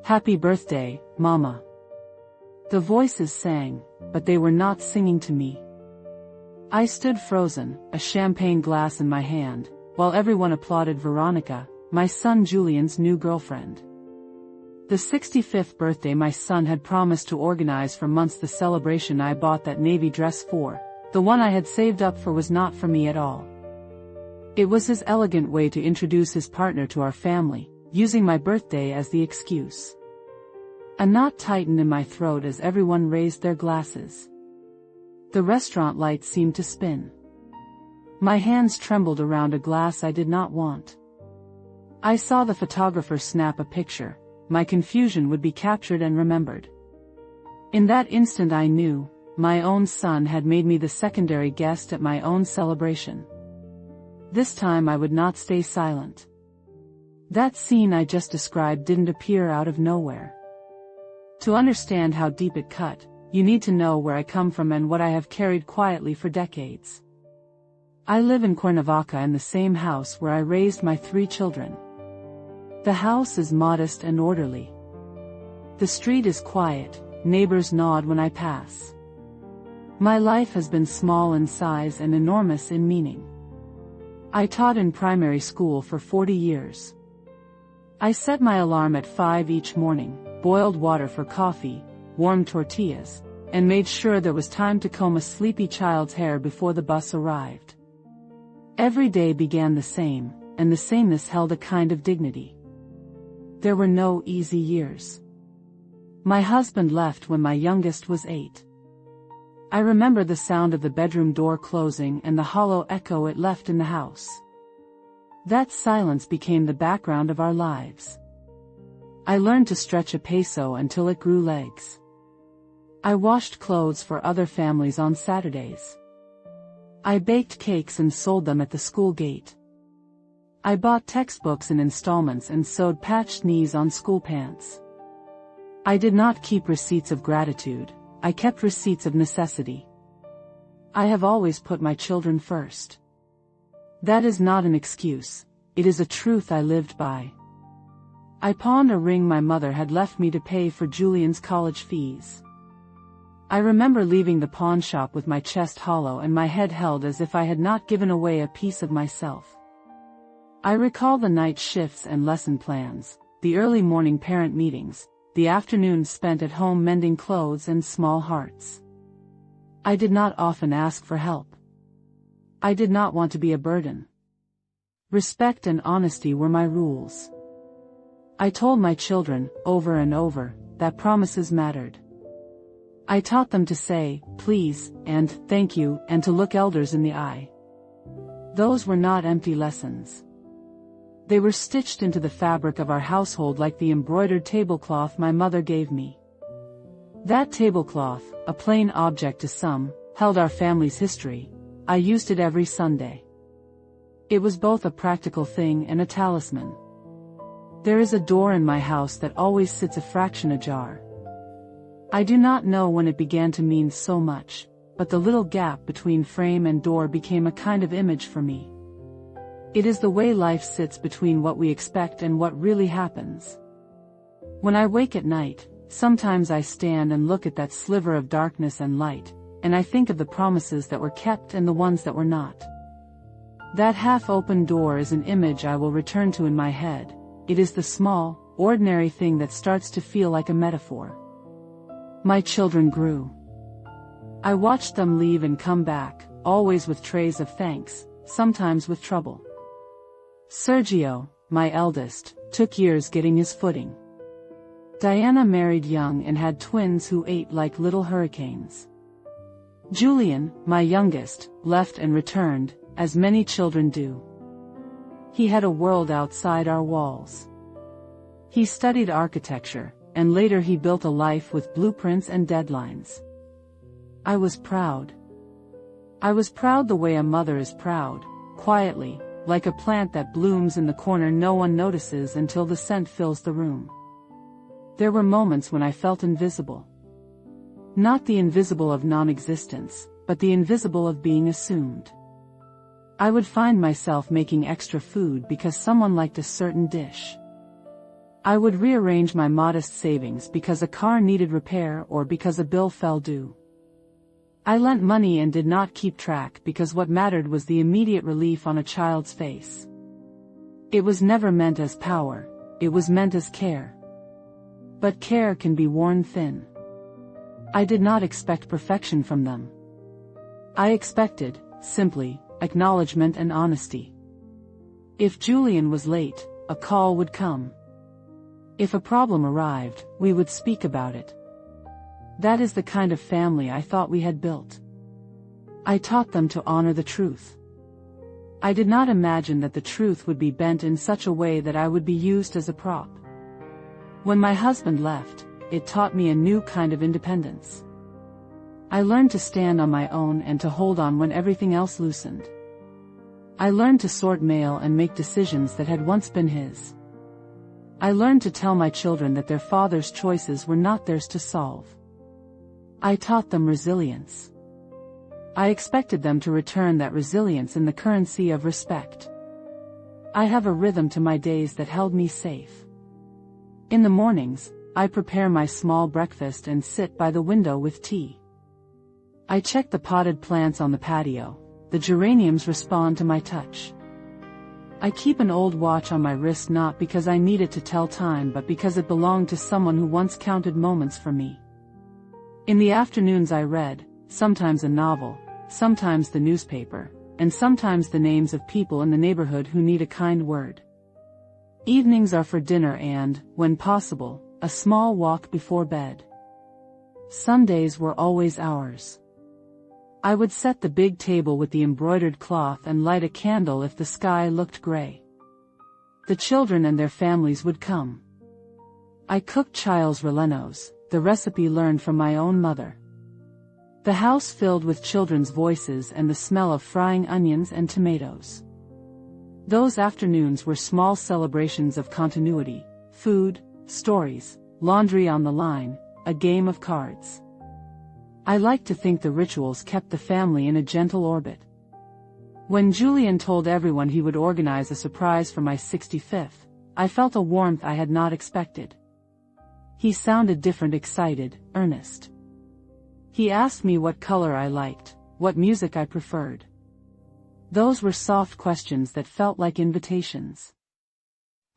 "Happy birthday, Mama." The voices sang, but they were not singing to me. I stood frozen, a champagne glass in my hand, while everyone applauded Verónica, my son Julian's new girlfriend. The 65th birthday my son had promised to organize for months. The celebration I bought that navy dress for, the one I had saved up for, was not for me at all. It was his elegant way to introduce his partner to our family, using my birthday as the excuse. A knot tightened in my throat as everyone raised their glasses. The restaurant lights seemed to spin. My hands trembled around a glass I did not want. I saw the photographer snap a picture. My confusion would be captured and remembered. In that instant I knew, my own son had made me the secondary guest at my own celebration. This time I would not stay silent. That scene I just described didn't appear out of nowhere. To understand how deep it cut, you need to know where I come from and what I have carried quietly for decades. I live in Cuernavaca, in the same house where I raised my 3 children. The house is modest and orderly. The street is quiet, neighbors nod when I pass. My life has been small in size and enormous in meaning. I taught in primary school for 40 years. I set my alarm at 5 each morning, boiled water for coffee, warmed tortillas, and made sure there was time to comb a sleepy child's hair before the bus arrived. Every day began the same, and the sameness held a kind of dignity. There were no easy years. My husband left when my youngest was 8. I remember the sound of the bedroom door closing and the hollow echo it left in the house. That silence became the background of our lives. I learned to stretch a peso until it grew legs. I washed clothes for other families on Saturdays. I baked cakes and sold them at the school gate. I bought textbooks in installments and sewed patched knees on school pants. I did not keep receipts of gratitude, I kept receipts of necessity. I have always put my children first. That is not an excuse, it is a truth I lived by. I pawned a ring my mother had left me to pay for Julian's college fees. I remember leaving the pawn shop with my chest hollow and my head held as if I had not given away a piece of myself. I recall the night shifts and lesson plans, the early morning parent meetings, the afternoons spent at home mending clothes and small hearts. I did not often ask for help. I did not want to be a burden. Respect and honesty were my rules. I told my children, over and over, that promises mattered. I taught them to say, please, and thank you, and to look elders in the eye. Those were not empty lessons. They were stitched into the fabric of our household like the embroidered tablecloth my mother gave me. That tablecloth, a plain object to some, held our family's history. I used it every Sunday. It was both a practical thing and a talisman. There is a door in my house that always sits a fraction ajar. I do not know when it began to mean so much, but the little gap between frame and door became a kind of image for me. It is the way life sits between what we expect and what really happens. When I wake at night, sometimes I stand and look at that sliver of darkness and light, and I think of the promises that were kept and the ones that were not. That half-open door is an image I will return to in my head. It is the small, ordinary thing that starts to feel like a metaphor. My children grew. I watched them leave and come back, always with trays of thanks, sometimes with trouble. Sergio, my eldest, took years getting his footing. Diana married young and had twins who ate like little hurricanes. Julián, my youngest, left and returned, as many children do. He had a world outside our walls. He studied architecture, and later he built a life with blueprints and deadlines. I was proud. I was proud the way a mother is proud, quietly, like a plant that blooms in the corner no one notices until the scent fills the room. There were moments when I felt invisible. Not the invisible of non-existence, but the invisible of being assumed. I would find myself making extra food because someone liked a certain dish. I would rearrange my modest savings because a car needed repair or because a bill fell due. I lent money and did not keep track because what mattered was the immediate relief on a child's face. It was never meant as power, it was meant as care. But care can be worn thin. I did not expect perfection from them. I expected, simply, acknowledgement and honesty. If Julián was late, a call would come. If a problem arrived, we would speak about it. That is the kind of family I thought we had built. I taught them to honor the truth. I did not imagine that the truth would be bent in such a way that I would be used as a prop. When my husband left, it taught me a new kind of independence. I learned to stand on my own and to hold on when everything else loosened. I learned to sort mail and make decisions that had once been his. I learned to tell my children that their father's choices were not theirs to solve. I taught them resilience. I expected them to return that resilience in the currency of respect. I have a rhythm to my days that held me safe. In the mornings, I prepare my small breakfast and sit by the window with tea. I check the potted plants on the patio. The geraniums respond to my touch. I keep an old watch on my wrist not because I need it to tell time but because it belonged to someone who once counted moments for me. In the afternoons I read, sometimes a novel, sometimes the newspaper, and sometimes the names of people in the neighborhood who need a kind word. Evenings are for dinner and, when possible, a small walk before bed. Sundays were always ours. I would set the big table with the embroidered cloth and light a candle if the sky looked gray. The children and their families would come. I cooked child's rellenos, the recipe learned from my own mother. The house filled with children's voices and the smell of frying onions and tomatoes. Those afternoons were small celebrations of continuity, food, stories, laundry on the line, a game of cards. I like to think the rituals kept the family in a gentle orbit. When Julián told everyone he would organize a surprise for my 65th, I felt a warmth I had not expected. He sounded different, excited, earnest. He asked me what color I liked, what music I preferred. Those were soft questions that felt like invitations.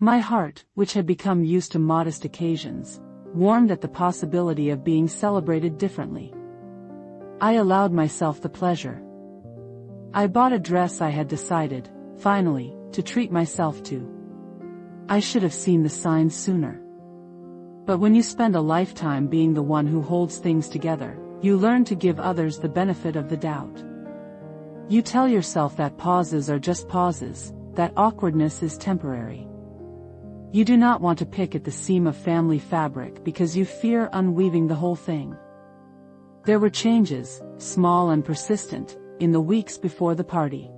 My heart, which had become used to modest occasions, warmed at the possibility of being celebrated differently. I allowed myself the pleasure. I bought a dress I had decided, finally, to treat myself to. I should have seen the signs sooner. But when you spend a lifetime being the one who holds things together, you learn to give others the benefit of the doubt. You tell yourself that pauses are just pauses, that awkwardness is temporary. You do not want to pick at the seam of family fabric because you fear unweaving the whole thing. There were changes, small and persistent, in the weeks before the party.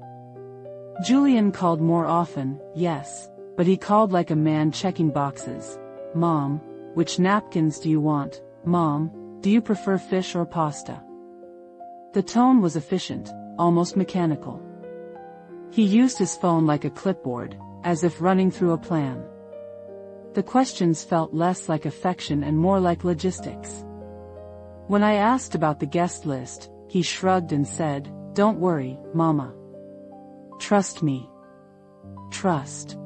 Julián called more often, yes, but he called like a man checking boxes. Mom, which napkins do you want? Mom, do you prefer fish or pasta? The tone was efficient, almost mechanical. He used his phone like a clipboard, as if running through a plan. The questions felt less like affection and more like logistics. When I asked about the guest list, he shrugged and said, "Don't worry, Mama. Trust me." Trust.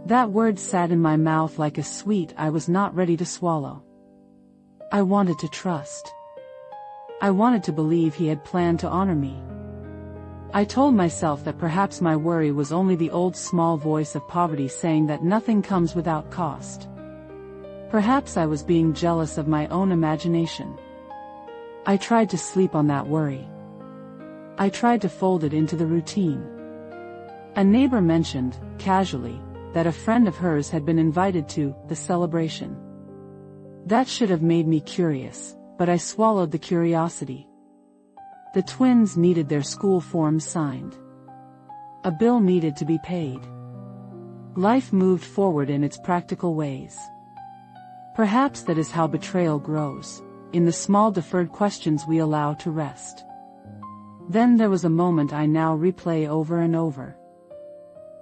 That word sat in my mouth like a sweet I was not ready to swallow. I wanted to trust. I wanted to believe he had planned to honor me. I told myself that perhaps my worry was only the old small voice of poverty saying that nothing comes without cost. Perhaps I was being jealous of my own imagination. I tried to sleep on that worry. I tried to fold it into the routine. A neighbor mentioned, casually, that a friend of hers had been invited to the celebration. That should have made me curious, but I swallowed the curiosity. The twins needed their school forms signed. A bill needed to be paid. Life moved forward in its practical ways. Perhaps that is how betrayal grows, in the small deferred questions we allow to rest. Then there was a moment I now replay over and over.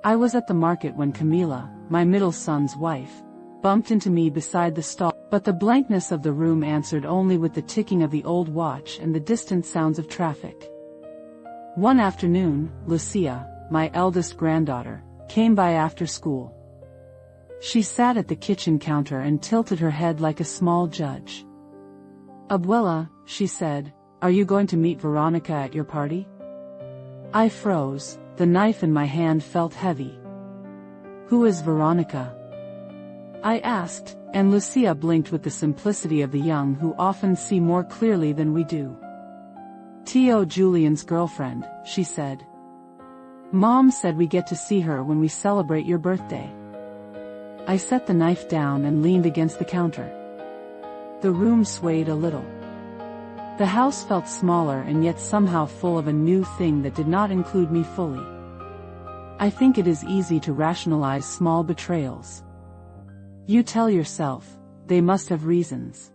I was at the market when Camila, my middle son's wife, bumped into me beside the stall, but the blankness of the room answered only with the ticking of the old watch and the distant sounds of traffic. One afternoon, Lucia, my eldest granddaughter, came by after school. She sat at the kitchen counter and tilted her head like a small judge. "Abuela," she said, "are you going to meet Veronica at your party?" I froze, the knife in my hand felt heavy. "Who is Veronica?" I asked, and Lucia blinked with the simplicity of the young who often see more clearly than we do. "Tio Julian's girlfriend," she said. "Mom said we get to see her when we celebrate your birthday." I set the knife down and leaned against the counter. The room swayed a little. The house felt smaller and yet somehow full of a new thing that did not include me fully. I think it is easy to rationalize small betrayals. You tell yourself, they must have reasons.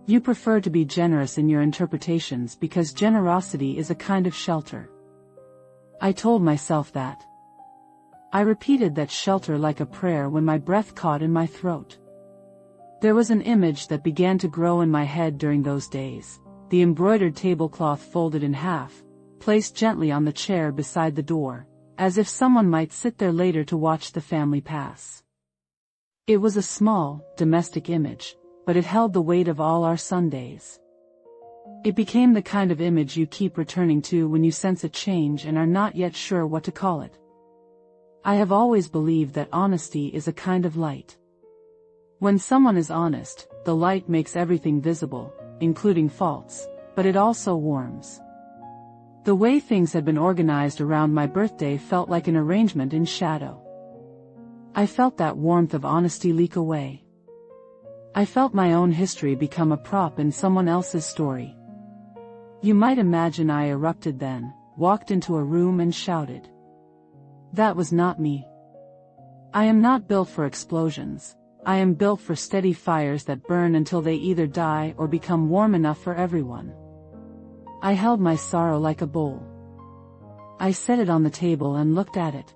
You prefer to be generous in your interpretations because generosity is a kind of shelter. I told myself that. I repeated that shelter like a prayer when my breath caught in my throat. There was an image that began to grow in my head during those days, the embroidered tablecloth folded in half, placed gently on the chair beside the door, as if someone might sit there later to watch the family pass. It was a small, domestic image, but it held the weight of all our Sundays. It became the kind of image you keep returning to when you sense a change and are not yet sure what to call it. I have always believed that honesty is a kind of light. When someone is honest, the light makes everything visible, including faults, but it also warms. The way things had been organized around my birthday felt like an arrangement in shadow. I felt that warmth of honesty leak away. I felt my own history become a prop in someone else's story. You might imagine I erupted then, walked into a room and shouted. That was not me. I am not built for explosions. I am built for steady fires that burn until they either die or become warm enough for everyone. I held my sorrow like a bowl. I set it on the table and looked at it.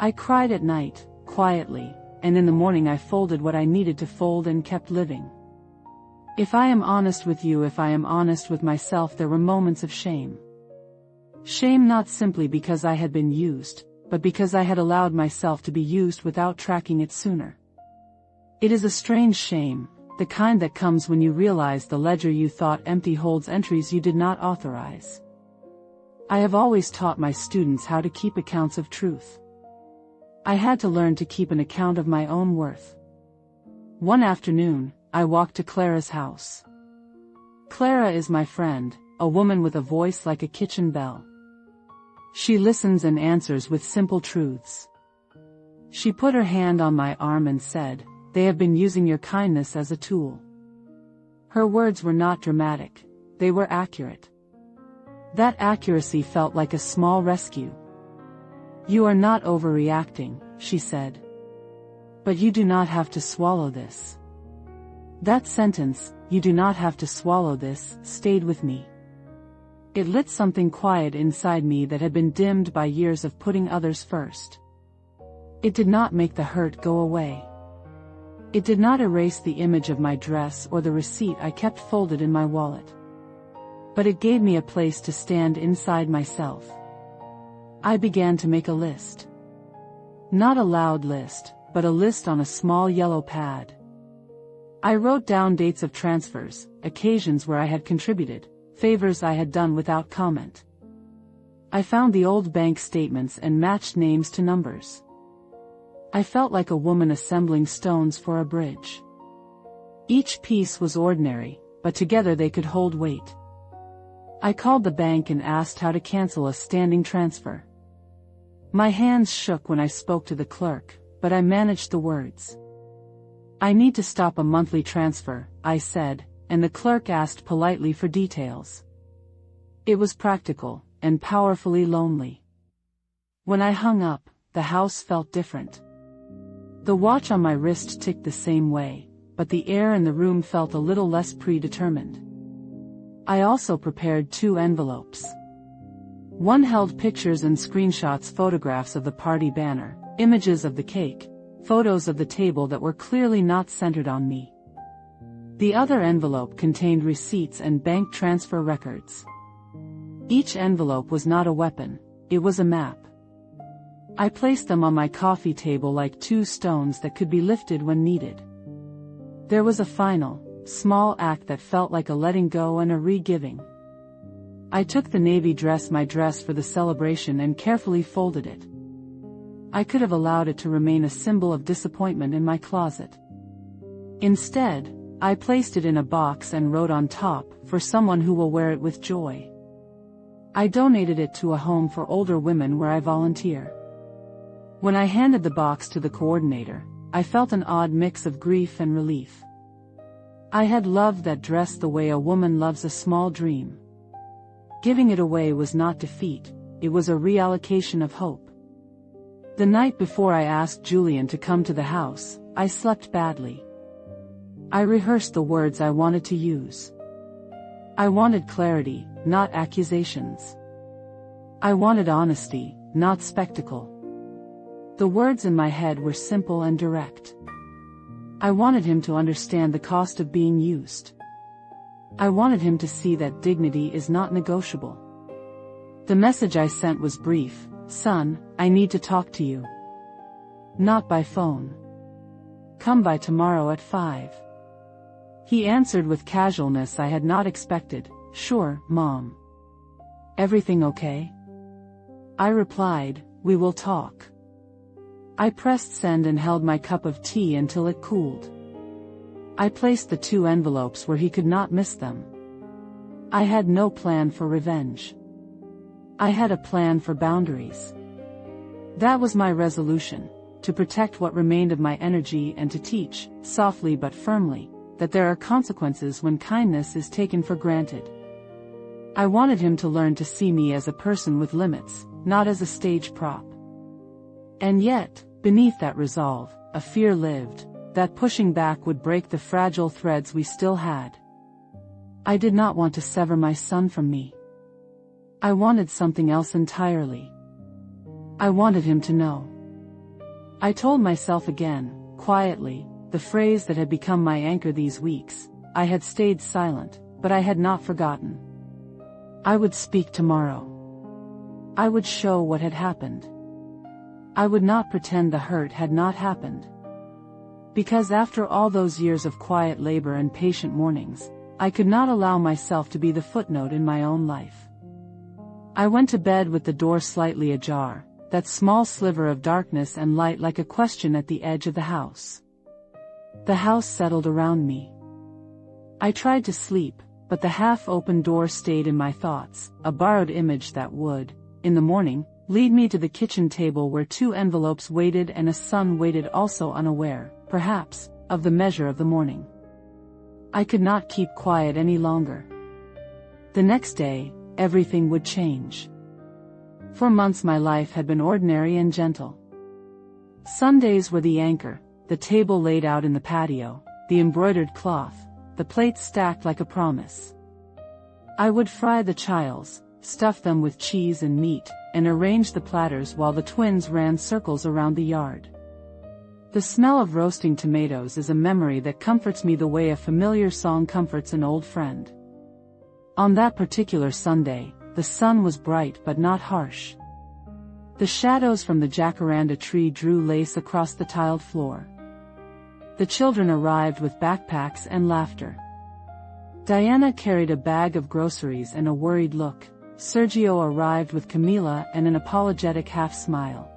I cried at night, quietly, and in the morning I folded what I needed to fold and kept living. If I am honest with you, if I am honest with myself, there were moments of shame. Shame not simply because I had been used, but because I had allowed myself to be used without tracking it sooner. It is a strange shame, the kind that comes when you realize the ledger you thought empty holds entries you did not authorize. I have always taught my students how to keep accounts of truth. I had to learn to keep an account of my own worth. One afternoon, I walked to Clara's house. Clara is my friend, a woman with a voice like a kitchen bell. She listens and answers with simple truths. She put her hand on my arm and said, "They have been using your kindness as a tool." Her words were not dramatic, they were accurate. That accuracy felt like a small rescue. "You are not overreacting," she said. "But you do not have to swallow this." That sentence, "you do not have to swallow this," stayed with me. It lit something quiet inside me that had been dimmed by years of putting others first. It did not make the hurt go away. It did not erase the image of my dress or the receipt I kept folded in my wallet. But it gave me a place to stand inside myself. I began to make a list. Not a loud list, but a list on a small yellow pad. I wrote down dates of transfers, occasions where I had contributed, favors I had done without comment. I found the old bank statements and matched names to numbers. I felt like a woman assembling stones for a bridge. Each piece was ordinary, but together they could hold weight. I called the bank and asked how to cancel a standing transfer. My hands shook when I spoke to the clerk, but I managed the words. "I need to stop a monthly transfer," I said, and the clerk asked politely for details. It was practical, and powerfully lonely. When I hung up, the house felt different. The watch on my wrist ticked the same way, but the air in the room felt a little less predetermined. I also prepared 2 envelopes. One held pictures and screenshots, photographs of the party banner, images of the cake, photos of the table that were clearly not centered on me. The other envelope contained receipts and bank transfer records. Each envelope was not a weapon, it was a map. I placed them on my coffee table like two stones that could be lifted when needed. There was a final, small act that felt like a letting go and a re-giving. I took the navy dress, my dress for the celebration, and carefully folded it. I could have allowed it to remain a symbol of disappointment in my closet. Instead, I placed it in a box and wrote on top, "For someone who will wear it with joy." I donated it to a home for older women where I volunteer. When I handed the box to the coordinator, I felt an odd mix of grief and relief. I had loved that dress the way a woman loves a small dream. Giving it away was not defeat, it was a reallocation of hope. The night before I asked Julián to come to the house, I slept badly. I rehearsed the words I wanted to use. I wanted clarity, not accusations. I wanted honesty, not spectacle. The words in my head were simple and direct. I wanted him to understand the cost of being used. I wanted him to see that dignity is not negotiable. The message I sent was brief: "Son, I need to talk to you. Not by phone. Come by tomorrow at 5. He answered with casualness I had not expected, "Sure, Mom." "Everything okay?" I replied, "We will talk." I pressed send and held my cup of tea until it cooled. I placed the two envelopes where he could not miss them. I had no plan for revenge. I had a plan for boundaries. That was my resolution, to protect what remained of my energy and to teach, softly but firmly, that there are consequences when kindness is taken for granted. I wanted him to learn to see me as a person with limits, not as a stage prop. And yet, beneath that resolve, a fear lived, that pushing back would break the fragile threads we still had. I did not want to sever my son from me. I wanted something else entirely. I wanted him to know. I told myself again, quietly, the phrase that had become my anchor these weeks: I had stayed silent, but I had not forgotten. I would speak tomorrow. I would show what had happened. I would not pretend the hurt had not happened. Because after all those years of quiet labor and patient mornings, I could not allow myself to be the footnote in my own life. I went to bed with the door slightly ajar, that small sliver of darkness and light like a question at the edge of the house. The house settled around me. I tried to sleep, but the half-open door stayed in my thoughts, a borrowed image that would, in the morning, lead me to the kitchen table where two envelopes waited and a son waited, also unaware, perhaps, of the measure of the morning. I could not keep quiet any longer. The next day, everything would change. For months my life had been ordinary and gentle. Sundays were the anchor, the table laid out in the patio, the embroidered cloth, the plates stacked like a promise. I would fry the chiles, stuff them with cheese and meat, and arrange the platters while the twins ran circles around the yard. The smell of roasting tomatoes is a memory that comforts me the way a familiar song comforts an old friend. On that particular Sunday, the sun was bright but not harsh. The shadows from the jacaranda tree drew lace across the tiled floor. The children arrived with backpacks and laughter. Diana carried a bag of groceries and a worried look. Sergio arrived with Camila and an apologetic half-smile.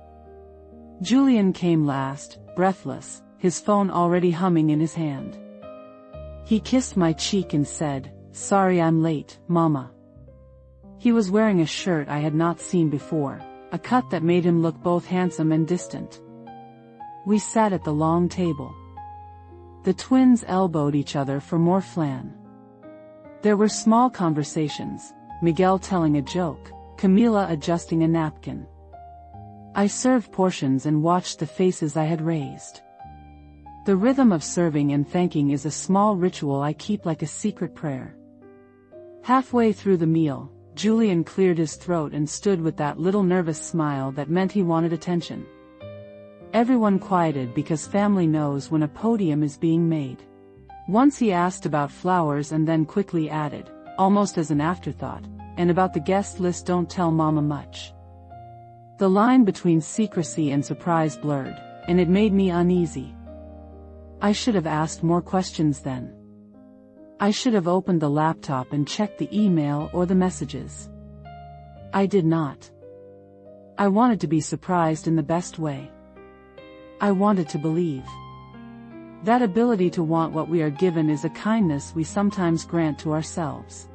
Julián came last, breathless, his phone already humming in his hand. He kissed my cheek and said, "Sorry I'm late, Mama." He was wearing a shirt I had not seen before, a cut that made him look both handsome and distant. We sat at the long table. The twins elbowed each other for more flan. There were small conversations, Miguel telling a joke, Camila adjusting a napkin. I served portions and watched the faces I had raised. The rhythm of serving and thanking is a small ritual I keep like a secret prayer. Halfway through the meal, Julián cleared his throat and stood with that little nervous smile that meant he wanted attention. Everyone quieted because family knows when a podium is being made. Once he asked about flowers and then quickly added, almost as an afterthought, and about the guest list, don't tell Mama much. The line between secrecy and surprise blurred, and it made me uneasy. I should have asked more questions then. I should have opened the laptop and checked the email or the messages. I did not. I wanted to be surprised in the best way. I wanted to believe. That ability to want what we are given is a kindness we sometimes grant to ourselves.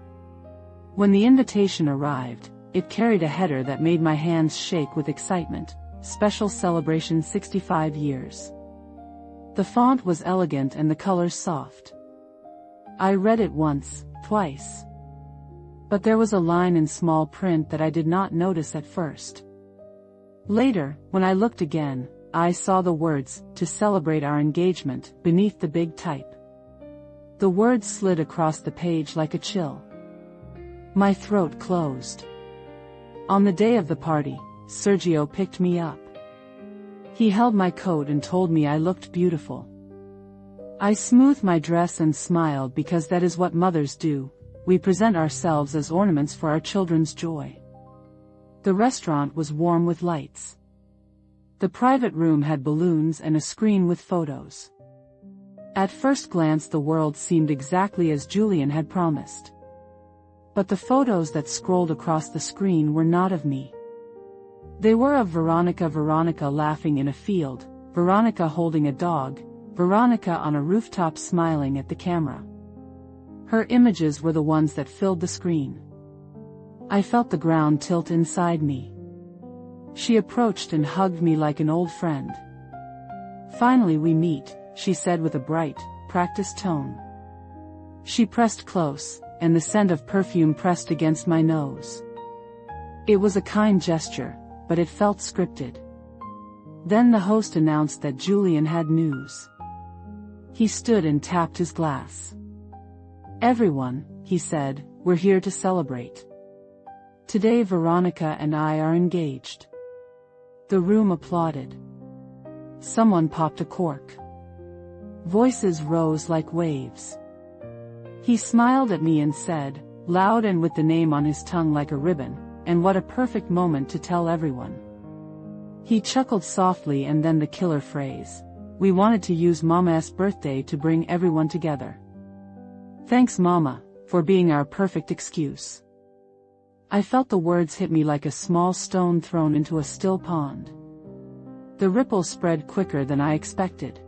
When the invitation arrived, it carried a header that made my hands shake with excitement: Special Celebration 65 years. The font was elegant and the colors soft. I read it once, twice. But there was a line in small print that I did not notice at first. Later, when I looked again, I saw the words, "To celebrate our engagement," beneath the big type. The words slid across the page like a chill. My throat closed. On the day of the party, Sergio picked me up. He held my coat and told me I looked beautiful. I smoothed my dress and smiled because that is what mothers do. We present ourselves as ornaments for our children's joy. The restaurant was warm with lights. The private room had balloons and a screen with photos. At first glance the world seemed exactly as Julián had promised. But the photos that scrolled across the screen were not of me. They were of Verónica laughing in a field, Verónica holding a dog, Verónica on a rooftop smiling at the camera. Her images were the ones that filled the screen. I felt the ground tilt inside me. She approached and hugged me like an old friend. "Finally we meet," she said with a bright, practiced tone. She pressed close, and the scent of perfume pressed against my nose. It was a kind gesture, but it felt scripted. Then the host announced that Julián had news. He stood and tapped his glass. "Everyone," he said, "we're here to celebrate. Today Verónica and I are engaged." The room applauded. Someone popped a cork. Voices rose like waves. He smiled at me and said, loud and with the name on his tongue like a ribbon, "And what a perfect moment to tell everyone." He chuckled softly and then the killer phrase, "We wanted to use Mama's birthday to bring everyone together. Thanks Mama, for being our perfect excuse." I felt the words hit me like a small stone thrown into a still pond. The ripple spread quicker than I expected.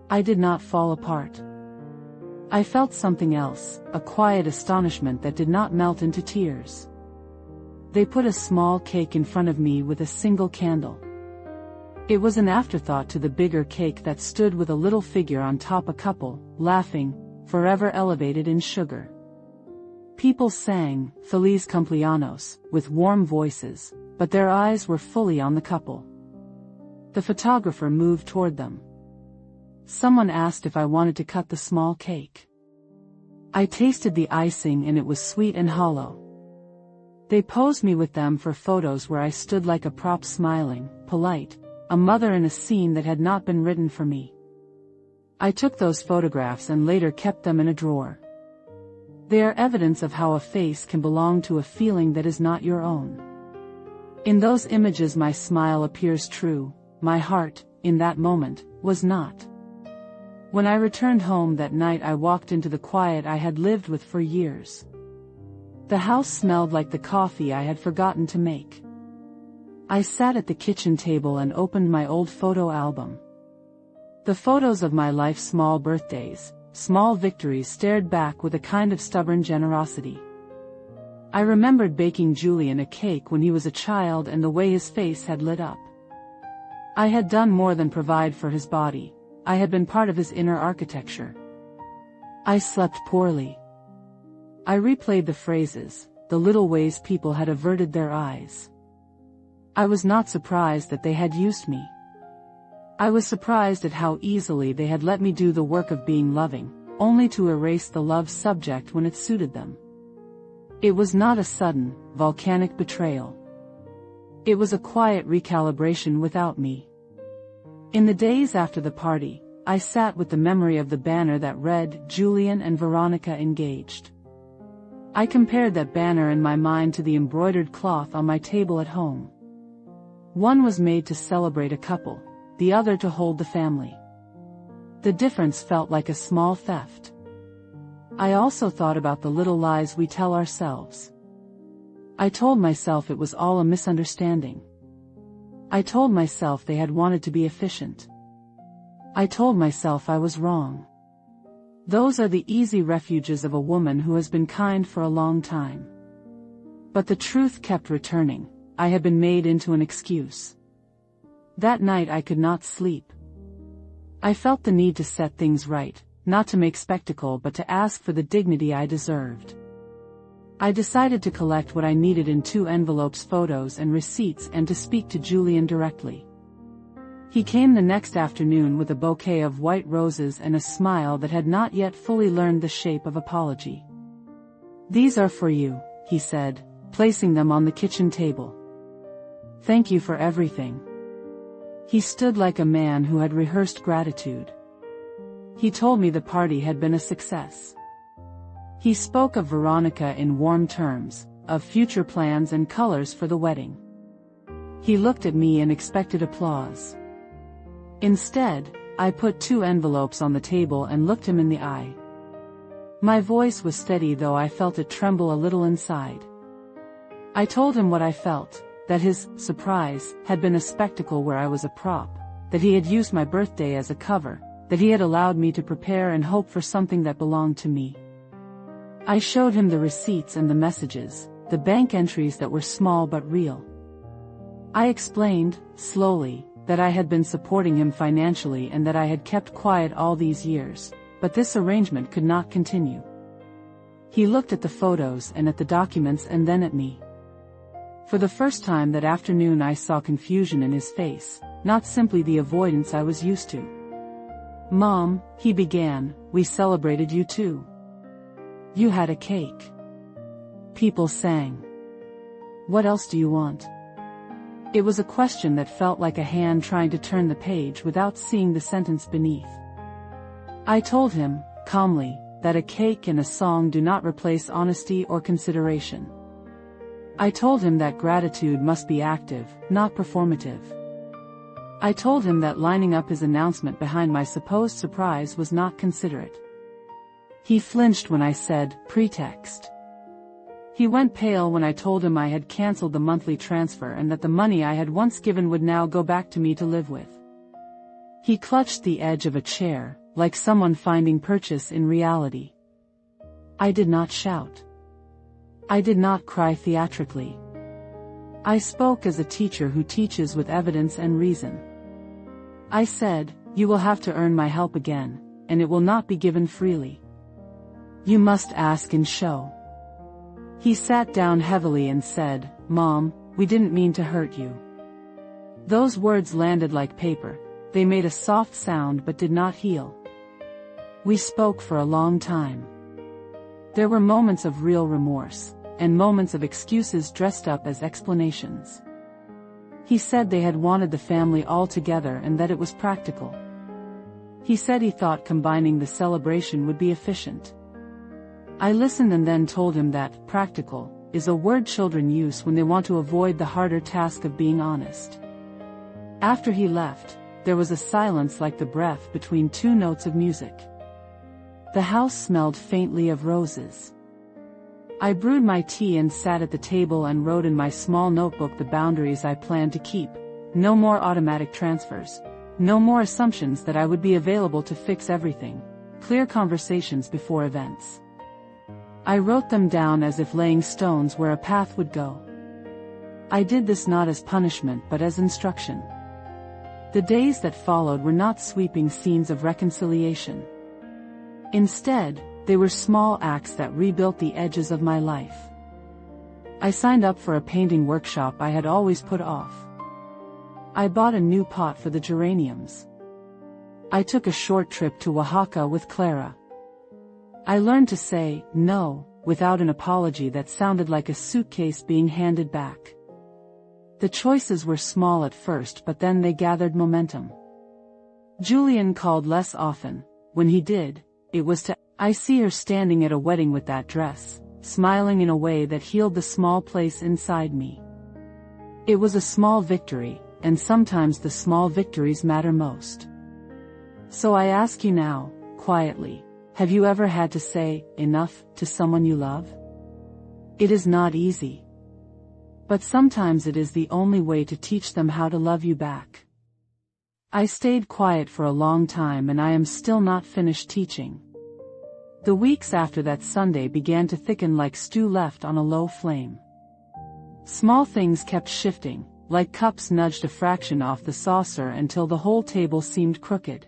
I did not fall apart. I felt something else, a quiet astonishment that did not melt into tears. They put a small cake in front of me with a single candle. It was an afterthought to the bigger cake that stood with a little figure on top, a couple, laughing, forever elevated in sugar. People sang, "Feliz cumpleaños," with warm voices, but their eyes were fully on the couple. The photographer moved toward them. Someone asked if I wanted to cut the small cake. I tasted the icing and it was sweet and hollow. They posed me with them for photos where I stood like a prop smiling, polite, a mother in a scene that had not been written for me. I took those photographs and later kept them in a drawer. They are evidence of how a face can belong to a feeling that is not your own. In those images my smile appears true, my heart, in that moment, was not. When I returned home that night I walked into the quiet I had lived with for years. The house smelled like the coffee I had forgotten to make. I sat at the kitchen table and opened my old photo album. The photos of my life's small birthdays, small victories stared back with a kind of stubborn generosity. I remembered baking Julián a cake when he was a child and the way his face had lit up. I had done more than provide for his body, I had been part of his inner architecture. I slept poorly. I replayed the phrases, the little ways people had averted their eyes. I was not surprised that they had used me. I was surprised at how easily they had let me do the work of being loving, only to erase the love subject when it suited them. It was not a sudden, volcanic betrayal. It was a quiet recalibration without me. In the days after the party, I sat with the memory of the banner that read, "Julián and Verónica engaged." I compared that banner in my mind to the embroidered cloth on my table at home. One was made to celebrate a couple, the other to hold the family. The difference felt like a small theft. I also thought about the little lies we tell ourselves. I told myself it was all a misunderstanding. I told myself they had wanted to be efficient. I told myself I was wrong. Those are the easy refuges of a woman who has been kind for a long time. But the truth kept returning. I had been made into an excuse. That night I could not sleep. I felt the need to set things right, not to make spectacle but to ask for the dignity I deserved. I decided to collect what I needed in 2 envelopes, photos and receipts, and to speak to Julián directly. He came the next afternoon with a bouquet of white roses and a smile that had not yet fully learned the shape of apology. "These are for you," he said, placing them on the kitchen table. "Thank you for everything." He stood like a man who had rehearsed gratitude. He told me the party had been a success. He spoke of Verónica in warm terms, of future plans and colors for the wedding. He looked at me and expected applause. Instead, I put 2 envelopes on the table and looked him in the eye. My voice was steady, though I felt it tremble a little inside. I told him what I felt, that his surprise had been a spectacle where I was a prop, that he had used my birthday as a cover, that he had allowed me to prepare and hope for something that belonged to me. I showed him the receipts and the messages, the bank entries that were small but real. I explained, slowly, that I had been supporting him financially and that I had kept quiet all these years, but this arrangement could not continue. He looked at the photos and at the documents and then at me. For the first time that afternoon I saw confusion in his face, not simply the avoidance I was used to. "Mom," he began, "we celebrated you too. You had a cake. People sang. What else do you want?" It was a question that felt like a hand trying to turn the page without seeing the sentence beneath. I told him, calmly, that a cake and a song do not replace honesty or consideration. I told him that gratitude must be active, not performative. I told him that lining up his announcement behind my supposed surprise was not considerate. He flinched when I said, "Pretext." He went pale when I told him I had cancelled the monthly transfer and that the money I had once given would now go back to me to live with. He clutched the edge of a chair, like someone finding purchase in reality. I did not shout. I did not cry theatrically. I spoke as a teacher who teaches with evidence and reason. I said, "You will have to earn my help again, and it will not be given freely. You must ask and show." He sat down heavily and said, "Mom, we didn't mean to hurt you." Those words landed like paper. They made a soft sound but did not heal. We spoke for a long time. There were moments of real remorse, and moments of excuses dressed up as explanations. He said they had wanted the family all together and that it was practical. He said he thought combining the celebration would be efficient. I listened and then told him that practical is a word children use when they want to avoid the harder task of being honest. After he left, there was a silence like the breath between 2 notes of music. The house smelled faintly of roses. I brewed my tea and sat at the table and wrote in my small notebook the boundaries I planned to keep. No more automatic transfers. No more assumptions that I would be available to fix everything. Clear conversations before events. I wrote them down as if laying stones where a path would go. I did this not as punishment but as instruction. The days that followed were not sweeping scenes of reconciliation. Instead, they were small acts that rebuilt the edges of my life. I signed up for a painting workshop I had always put off. I bought a new pot for the geraniums. I took a short trip to Oaxaca with Clara. I learned to say no without an apology that sounded like a suitcase being handed back. The choices were small at first, but then they gathered momentum. Julián called less often. When he did, it was to, I see her standing at a wedding with that dress, smiling in a way that healed the small place inside me. It was a small victory, and sometimes the small victories matter most. So I ask you now, quietly, have you ever had to say, enough, to someone you love? It is not easy. But sometimes it is the only way to teach them how to love you back. I stayed quiet for a long time and I am still not finished teaching. The weeks after that Sunday began to thicken like stew left on a low flame. Small things kept shifting, like cups nudged a fraction off the saucer until the whole table seemed crooked.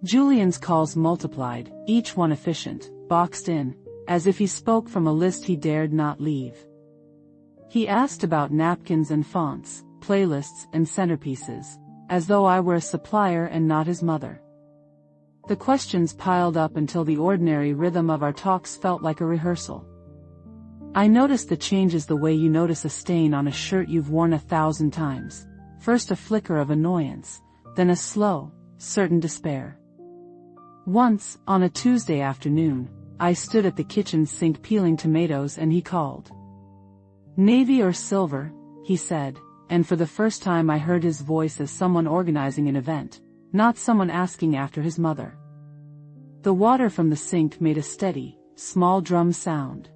Julián's calls multiplied, each one efficient, boxed in, as if he spoke from a list he dared not leave. He asked about napkins and fonts, playlists and centerpieces, as though I were a supplier and not his mother. The questions piled up until the ordinary rhythm of our talks felt like a rehearsal. I noticed the changes the way you notice a stain on a shirt you've worn 1,000 times. First a flicker of annoyance, then a slow, certain despair. Once, on a Tuesday afternoon, I stood at the kitchen sink peeling tomatoes and he called. "Navy or silver," he said, and for the first time I heard his voice as someone organizing an event, not someone asking after his mother. The water from the sink made a steady, small drum sound.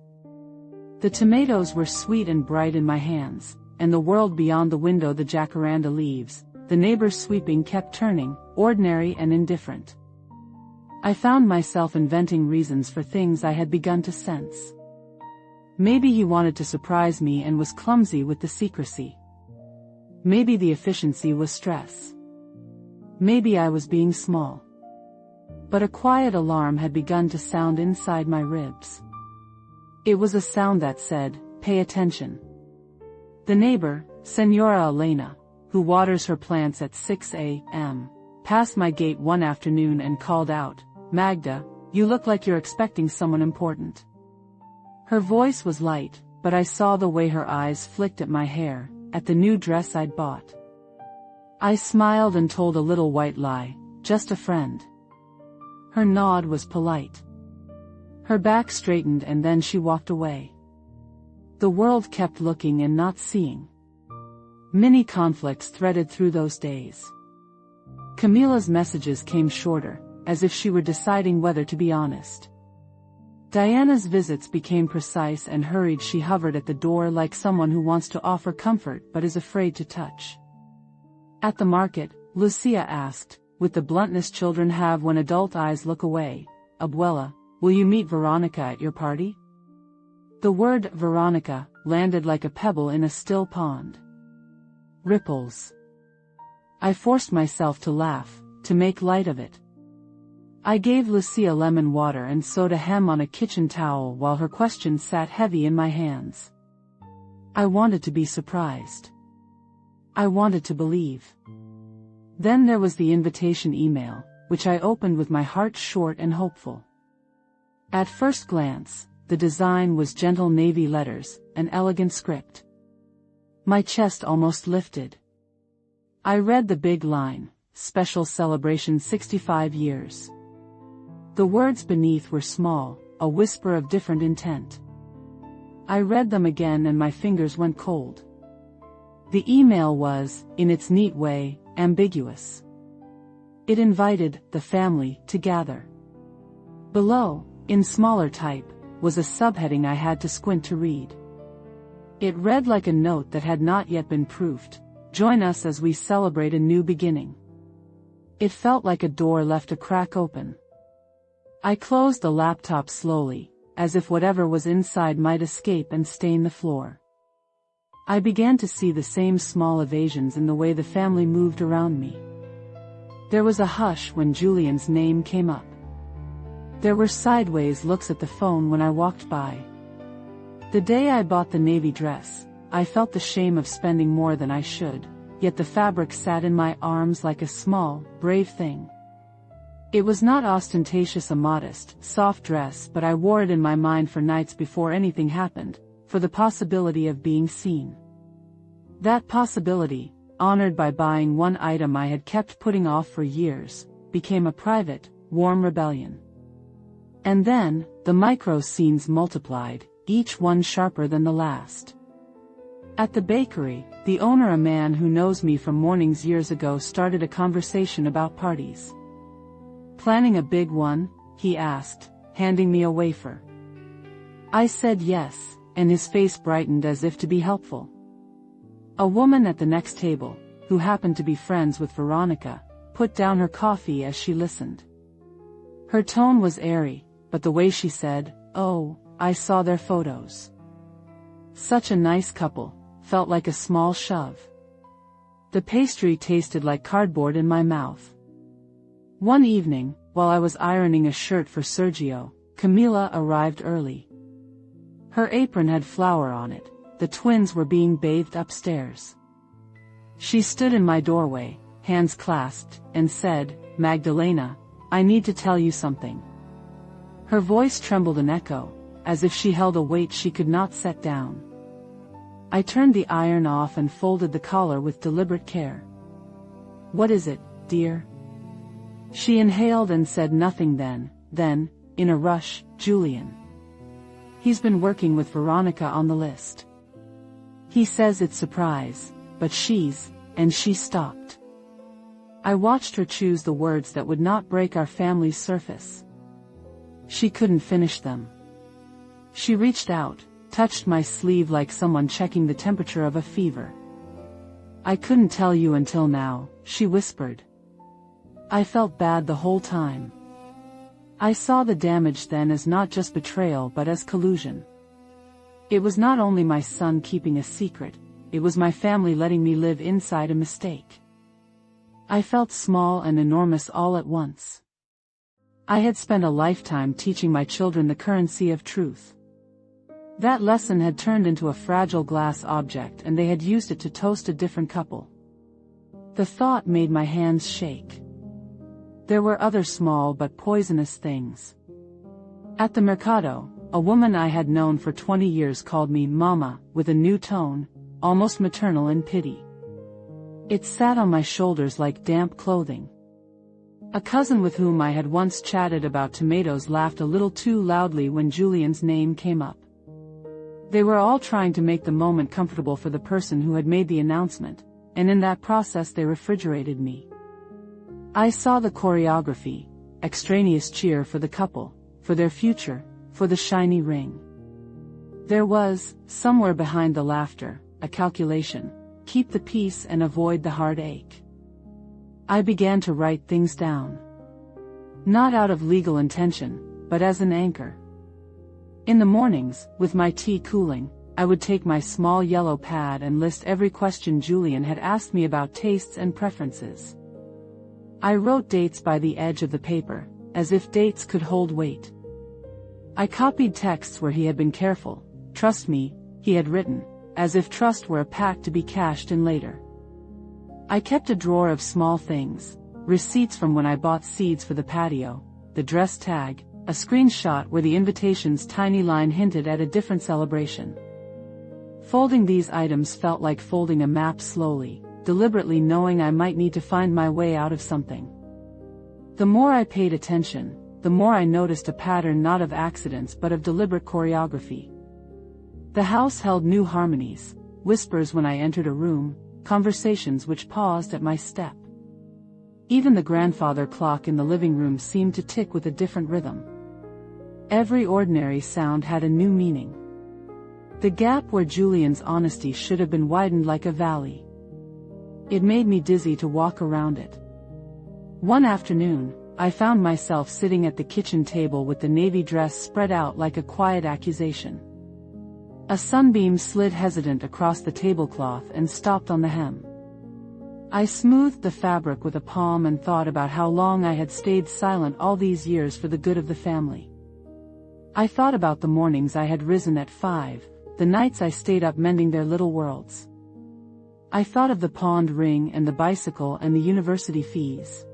The tomatoes were sweet and bright in my hands, and the world beyond the window, the jacaranda leaves, the neighbors sweeping, kept turning, ordinary and indifferent. I found myself inventing reasons for things I had begun to sense. Maybe he wanted to surprise me and was clumsy with the secrecy. Maybe the efficiency was stress. Maybe I was being small. But a quiet alarm had begun to sound inside my ribs. It was a sound that said, "Pay attention." The neighbor, Señora Elena, who waters her plants at 6 a.m., passed my gate one afternoon and called out, "Magda, you look like you're expecting someone important." Her voice was light, but I saw the way her eyes flicked at my hair, at the new dress I'd bought. I smiled and told a little white lie, "Just a friend." Her nod was polite. Her back straightened and then she walked away. The world kept looking and not seeing. Many conflicts threaded through those days. Camila's messages came shorter, as if she were deciding whether to be honest. Diana's visits became precise and hurried. She hovered at the door like someone who wants to offer comfort but is afraid to touch. At the market, Lucia asked, with the bluntness children have when adult eyes look away, "Abuela, will you meet Verónica at your party?" The word Verónica landed like a pebble in a still pond. Ripples. I forced myself to laugh, to make light of it. I gave Lucia lemon water and sewed a hem on a kitchen towel while her questions sat heavy in my hands. I wanted to be surprised. I wanted to believe. Then there was the invitation email, which I opened with my heart short and hopeful. At first glance, the design was gentle navy letters, an elegant script. My chest almost lifted. I read the big line, "Special celebration 65 years." The words beneath were small, a whisper of different intent. I read them again and my fingers went cold. The email was, in its neat way, ambiguous. It invited the family to gather. Below, in smaller type, was a subheading I had to squint to read. It read like a note that had not yet been proofed, "Join us as we celebrate a new beginning." It felt like a door left a crack open. I closed the laptop slowly, as if whatever was inside might escape and stain the floor. I began to see the same small evasions in the way the family moved around me. There was a hush when Julián's name came up. There were sideways looks at the phone when I walked by. The day I bought the navy dress, I felt the shame of spending more than I should, yet the fabric sat in my arms like a small, brave thing. It was not ostentatious, a modest, soft dress, but I wore it in my mind for nights before anything happened, for the possibility of being seen. That possibility, honored by buying one item I had kept putting off for years, became a private, warm rebellion. And then, the micro scenes multiplied, each one sharper than the last. At the bakery, the owner, a man who knows me from mornings years ago, started a conversation about parties. "Planning a big one?" he asked, handing me a wafer. I said yes, and his face brightened as if to be helpful. A woman at the next table, who happened to be friends with Verónica, put down her coffee as she listened. Her tone was airy, but the way she said, "Oh, I saw their photos. Such a nice couple," felt like a small shove. The pastry tasted like cardboard in my mouth. One evening, while I was ironing a shirt for Sergio, Camila arrived early. Her apron had flour on it. The twins were being bathed upstairs. She stood in my doorway, hands clasped, and said, "Magdalena, I need to tell you something." Her voice trembled an echo, as if she held a weight she could not set down. I turned the iron off and folded the collar with deliberate care. "What is it, dear?" She inhaled and said nothing then, in a rush, "Julián. He's been working with Verónica on the list. He says it's surprise, but and she stopped. I watched her choose the words that would not break our family's surface. She couldn't finish them. She reached out, touched my sleeve like someone checking the temperature of a fever. "I couldn't tell you until now," she whispered. I felt bad the whole time. I saw the damage then as not just betrayal but as collusion. It was not only my son keeping a secret, it was my family letting me live inside a mistake. I felt small and enormous all at once. I had spent a lifetime teaching my children the currency of truth. That lesson had turned into a fragile glass object and they had used it to toast a different couple. The thought made my hands shake. There were other small but poisonous things. At the mercado, a woman I had known for 20 years called me Mama, with a new tone, almost maternal in pity. It sat on my shoulders like damp clothing. A cousin with whom I had once chatted about tomatoes laughed a little too loudly when Julián's name came up. They were all trying to make the moment comfortable for the person who had made the announcement, and in that process they refrigerated me. I saw the choreography, extraneous cheer for the couple, for their future, for the shiny ring. There was, somewhere behind the laughter, a calculation: keep the peace and avoid the heartache. I began to write things down. Not out of legal intention, but as an anchor. In the mornings, with my tea cooling, I would take my small yellow pad and list every question Julián had asked me about tastes and preferences. I wrote dates by the edge of the paper, as if dates could hold weight. I copied texts where he had been careful. "Trust me," he had written, as if trust were a pact to be cashed in later. I kept a drawer of small things, receipts from when I bought seeds for the patio, the dress tag, a screenshot where the invitation's tiny line hinted at a different celebration. Folding these items felt like folding a map slowly, deliberately knowing I might need to find my way out of something. The more I paid attention, the more I noticed a pattern not of accidents but of deliberate choreography. The house held new harmonies, whispers when I entered a room, conversations which paused at my step. Even the grandfather clock in the living room seemed to tick with a different rhythm. Every ordinary sound had a new meaning. The gap where Julián's honesty should have been widened like a valley. It made me dizzy to walk around it. One afternoon, I found myself sitting at the kitchen table with the navy dress spread out like a quiet accusation. A sunbeam slid hesitant across the tablecloth and stopped on the hem. I smoothed the fabric with a palm and thought about how long I had stayed silent all these years for the good of the family. I thought about the mornings I had risen at 5, the nights I stayed up mending their little worlds. I thought of the pawned ring and the bicycle and the university fees.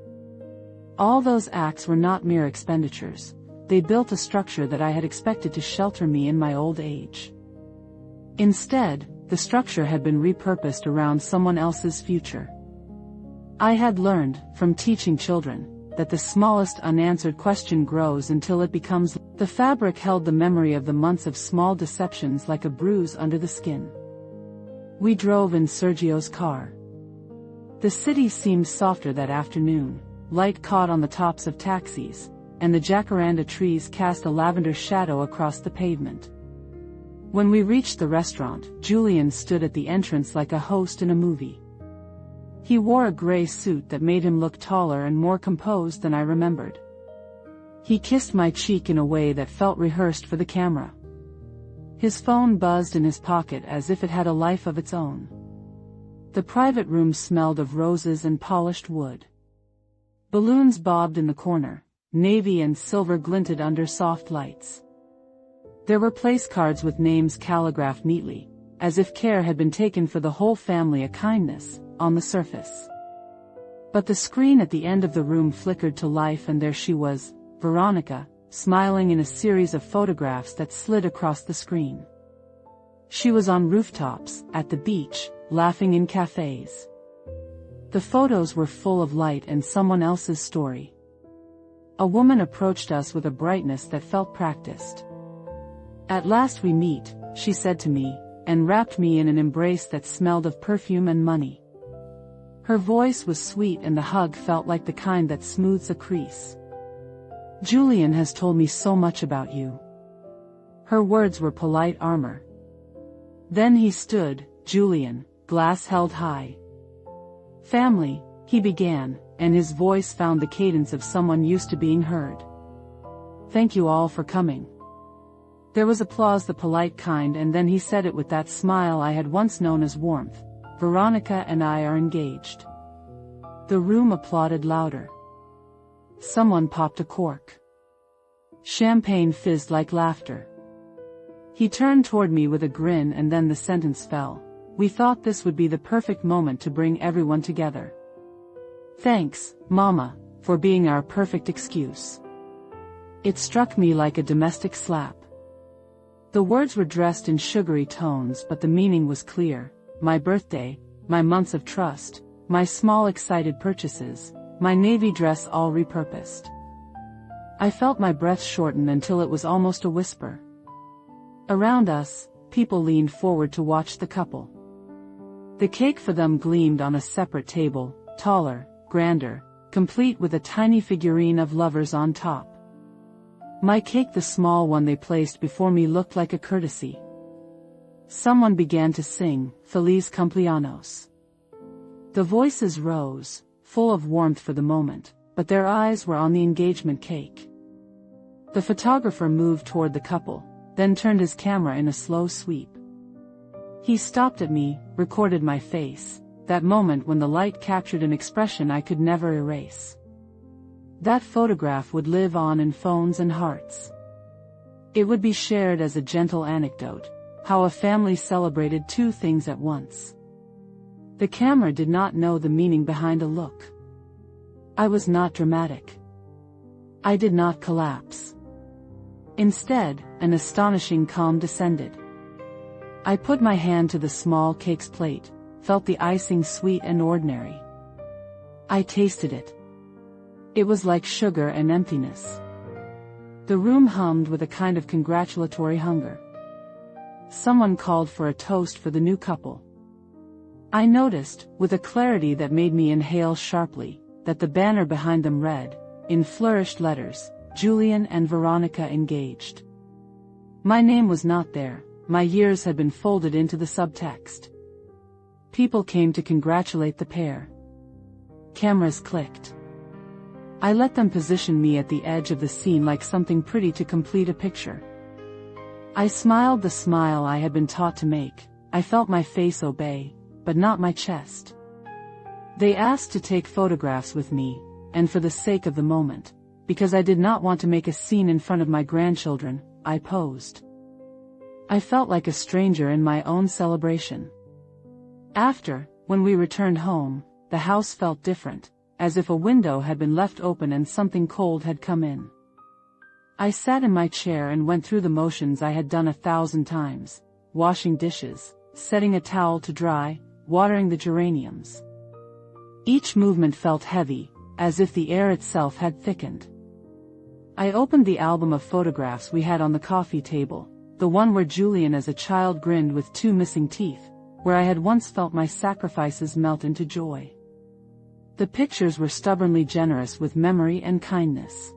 All those acts were not mere expenditures. They built a structure that I had expected to shelter me in my old age. Instead, the structure had been repurposed around someone else's future. I had learned, from teaching children, that the smallest unanswered question grows until it becomes. The fabric held the memory of the months of small deceptions like a bruise under the skin. We drove in Sergio's car. The city seemed softer that afternoon, light caught on the tops of taxis, and the jacaranda trees cast a lavender shadow across the pavement. When we reached the restaurant, Julián stood at the entrance like a host in a movie. He wore a gray suit that made him look taller and more composed than I remembered. He kissed my cheek in a way that felt rehearsed for the camera. His phone buzzed in his pocket as if it had a life of its own. The private room smelled of roses and polished wood. Balloons bobbed in the corner, navy and silver glinted under soft lights. There were place cards with names calligraphed neatly, as if care had been taken for the whole family. A kindness, on the surface. But the screen at the end of the room flickered to life, and there she was, Verónica, smiling in a series of photographs that slid across the screen. She was on rooftops, at the beach, laughing in cafes. The photos were full of light and someone else's story. A woman approached us with a brightness that felt practiced. "At last we meet," she said to me, and wrapped me in an embrace that smelled of perfume and money. Her voice was sweet and the hug felt like the kind that smooths a crease. "Julián has told me so much about you." Her words were polite armor. Then he stood, Julián, glass held high. "Family," he began, and his voice found the cadence of someone used to being heard. "Thank you all for coming." There was applause, the polite kind, and then he said it with that smile I had once known as warmth. "Verónica and I are engaged." The room applauded louder. Someone popped a cork. Champagne fizzed like laughter. He turned toward me with a grin, and then the sentence fell. "We thought this would be the perfect moment to bring everyone together. Thanks, Mama, for being our perfect excuse." It struck me like a domestic slap. The words were dressed in sugary tones, but the meaning was clear. My birthday, my months of trust, my small excited purchases, my navy dress, all repurposed. I felt my breath shorten until it was almost a whisper. Around us, people leaned forward to watch the couple. The cake for them gleamed on a separate table, taller, grander, complete with a tiny figurine of lovers on top. My cake, the small one they placed before me, looked like a courtesy. Someone began to sing, "Feliz cumpleaños." The voices rose, full of warmth for the moment, but their eyes were on the engagement cake. The photographer moved toward the couple, then turned his camera in a slow sweep. He stopped at me, recorded my face, that moment when the light captured an expression I could never erase. That photograph would live on in phones and hearts. It would be shared as a gentle anecdote, how a family celebrated two things at once. The camera did not know the meaning behind a look. I was not dramatic. I did not collapse. Instead, an astonishing calm descended. I put my hand to the small cake's plate, felt the icing sweet and ordinary. I tasted it. It was like sugar and emptiness. The room hummed with a kind of congratulatory hunger. Someone called for a toast for the new couple. I noticed, with a clarity that made me inhale sharply, that the banner behind them read, in flourished letters, "Julián and Verónica engaged." My name was not there. My years had been folded into the subtext. People came to congratulate the pair. Cameras clicked. I let them position me at the edge of the scene like something pretty to complete a picture. I smiled the smile I had been taught to make. I felt my face obey, but not my chest. They asked to take photographs with me, and for the sake of the moment, because I did not want to make a scene in front of my grandchildren, I posed. I felt like a stranger in my own celebration. After, when we returned home, the house felt different, as if a window had been left open and something cold had come in. I sat in my chair and went through the motions I had done 1,000 times, washing dishes, setting a towel to dry, watering the geraniums. Each movement felt heavy, as if the air itself had thickened. I opened the album of photographs we had on the coffee table, the one where Julián as a child grinned with 2 missing teeth, where I had once felt my sacrifices melt into joy. The pictures were stubbornly generous with memory and kindness.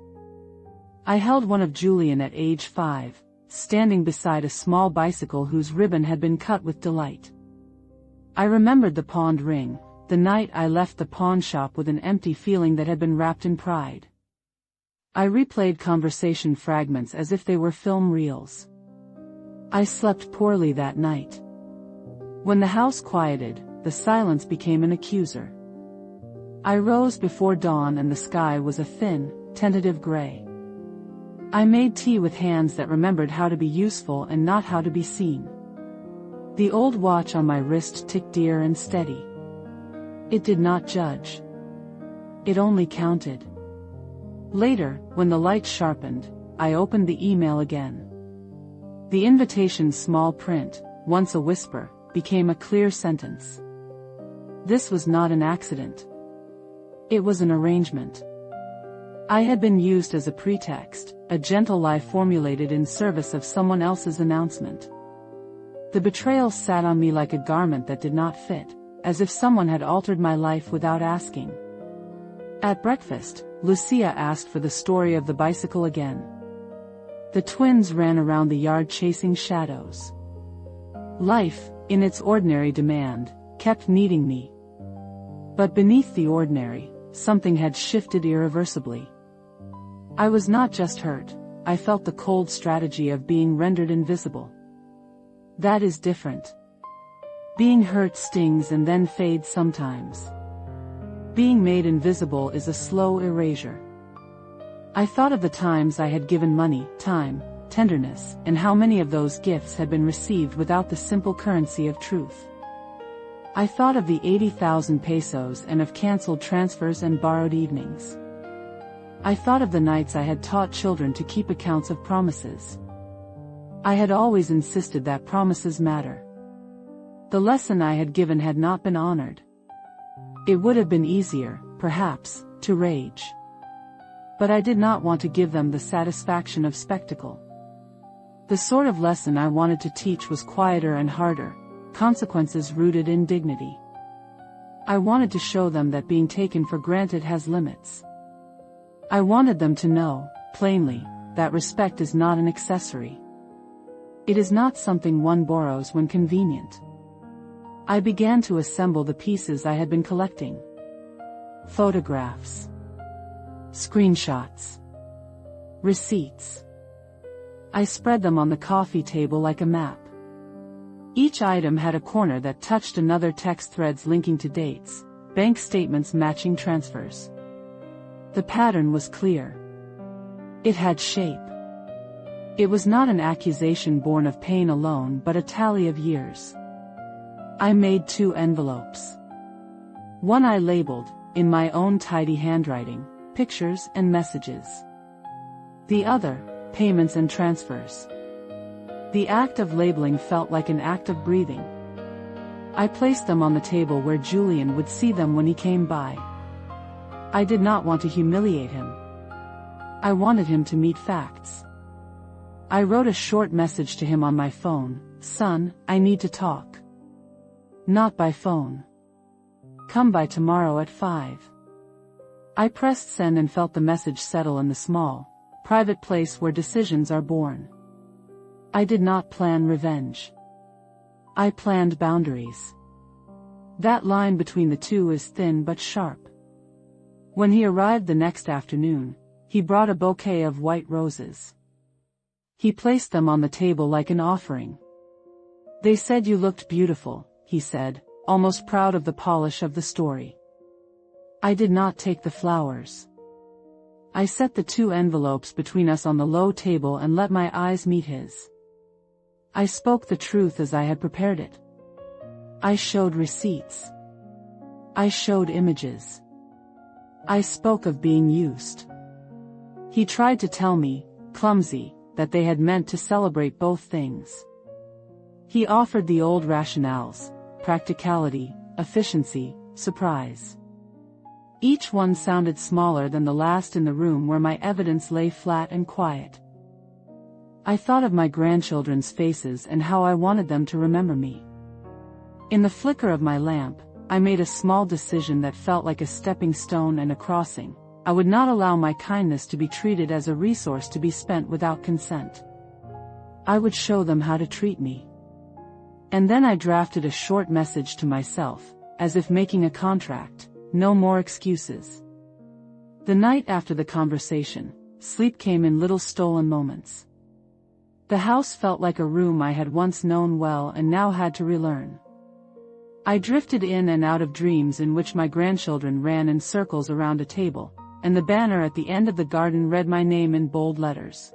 I held one of Julián at age 5, standing beside a small bicycle whose ribbon had been cut with delight. I remembered the pawned ring, the night I left the pawn shop with an empty feeling that had been wrapped in pride. I replayed conversation fragments as if they were film reels. I slept poorly that night. When the house quieted, the silence became an accuser. I rose before dawn and the sky was a thin, tentative gray. I made tea with hands that remembered how to be useful and not how to be seen. The old watch on my wrist ticked dear and steady. It did not judge. It only counted. Later, when the light sharpened, I opened the email again. The invitation's small print, once a whisper, became a clear sentence. This was not an accident. It was an arrangement. I had been used as a pretext, a gentle lie formulated in service of someone else's announcement. The betrayal sat on me like a garment that did not fit, as if someone had altered my life without asking. At breakfast, Lucia asked for the story of the bicycle again. The twins ran around the yard chasing shadows. Life, in its ordinary demand, kept needing me. But beneath the ordinary, something had shifted irreversibly. I was not just hurt, I felt the cold strategy of being rendered invisible. That is different. Being hurt stings and then fades sometimes. Being made invisible is a slow erasure. I thought of the times I had given money, time, tenderness, and how many of those gifts had been received without the simple currency of truth. I thought of the 80,000 pesos and of cancelled transfers and borrowed evenings. I thought of the nights I had taught children to keep accounts of promises. I had always insisted that promises matter. The lesson I had given had not been honored. It would have been easier, perhaps, to rage. But I did not want to give them the satisfaction of spectacle. The sort of lesson I wanted to teach was quieter and harder, consequences rooted in dignity. I wanted to show them that being taken for granted has limits. I wanted them to know, plainly, that respect is not an accessory. It is not something one borrows when convenient. I began to assemble the pieces I had been collecting. Photographs. Screenshots. Receipts. I spread them on the coffee table like a map. Each item had a corner that touched another, text threads linking to dates, bank statements matching transfers. The pattern was clear. It had shape. It was not an accusation born of pain alone but a tally of years. I made 2 envelopes. One I labeled, in my own tidy handwriting, pictures and messages. The other, payments and transfers. The act of labeling felt like an act of breathing. I placed them on the table where Julián would see them when he came by. I did not want to humiliate him. I wanted him to meet facts. I wrote a short message to him on my phone: "Son, I need to talk." Not by phone. "Come by tomorrow at 5. I pressed send and felt the message settle in the small, private place where decisions are born. I did not plan revenge. I planned boundaries. That line between the two is thin but sharp. When he arrived the next afternoon, he brought a bouquet of white roses. He placed them on the table like an offering. "They said you looked beautiful," he said, almost proud of the polish of the story. I did not take the flowers. I set the 2 envelopes between us on the low table and let my eyes meet his. I spoke the truth as I had prepared it. I showed receipts. I showed images. I spoke of being used. He tried to tell me, clumsy, that they had meant to celebrate both things. He offered the old rationales: practicality, efficiency, surprise. Each one sounded smaller than the last in the room where my evidence lay flat and quiet. I thought of my grandchildren's faces and how I wanted them to remember me. In the flicker of my lamp, I made a small decision that felt like a stepping stone and a crossing. I would not allow my kindness to be treated as a resource to be spent without consent. I would show them how to treat me. And then I drafted a short message to myself, as if making a contract: no more excuses. The night after the conversation, sleep came in little stolen moments. The house felt like a room I had once known well and now had to relearn. I drifted in and out of dreams in which my grandchildren ran in circles around a table, and the banner at the end of the garden read my name in bold letters.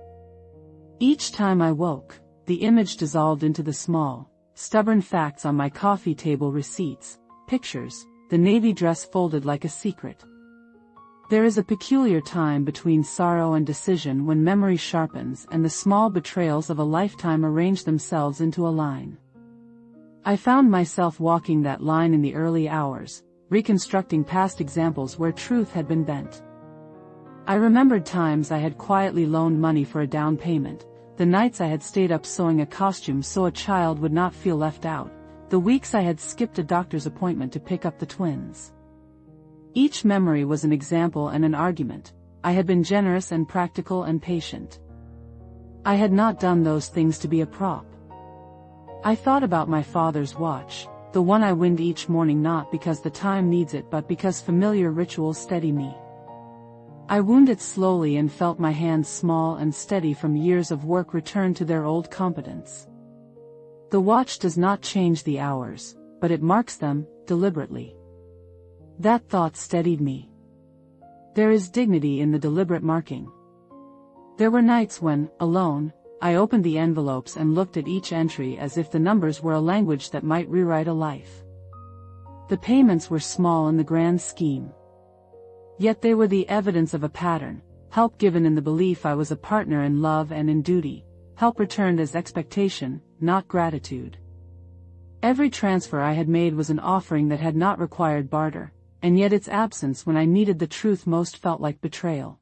Each time I woke, the image dissolved into the small, stubborn facts on my coffee table: receipts, pictures, the navy dress folded like a secret. There is a peculiar time between sorrow and decision when memory sharpens and the small betrayals of a lifetime arrange themselves into a line. I found myself walking that line in the early hours, reconstructing past examples where truth had been bent. I remembered times I had quietly loaned money for a down payment, the nights I had stayed up sewing a costume so a child would not feel left out, the weeks I had skipped a doctor's appointment to pick up the twins. Each memory was an example and an argument. I had been generous and practical and patient. I had not done those things to be a prop. I thought about my father's watch, the one I wind each morning, not because the time needs it but because familiar rituals steady me. I wound it slowly and felt my hands, small and steady from years of work, return to their old competence. The watch does not change the hours, but it marks them, deliberately. That thought steadied me. There is dignity in the deliberate marking. There were nights when, alone, I opened the envelopes and looked at each entry as if the numbers were a language that might rewrite a life. The payments were small in the grand scheme. Yet they were the evidence of a pattern: help given in the belief I was a partner in love and in duty, help returned as expectation, not gratitude. Every transfer I had made was an offering that had not required barter, and yet its absence when I needed the truth most felt like betrayal.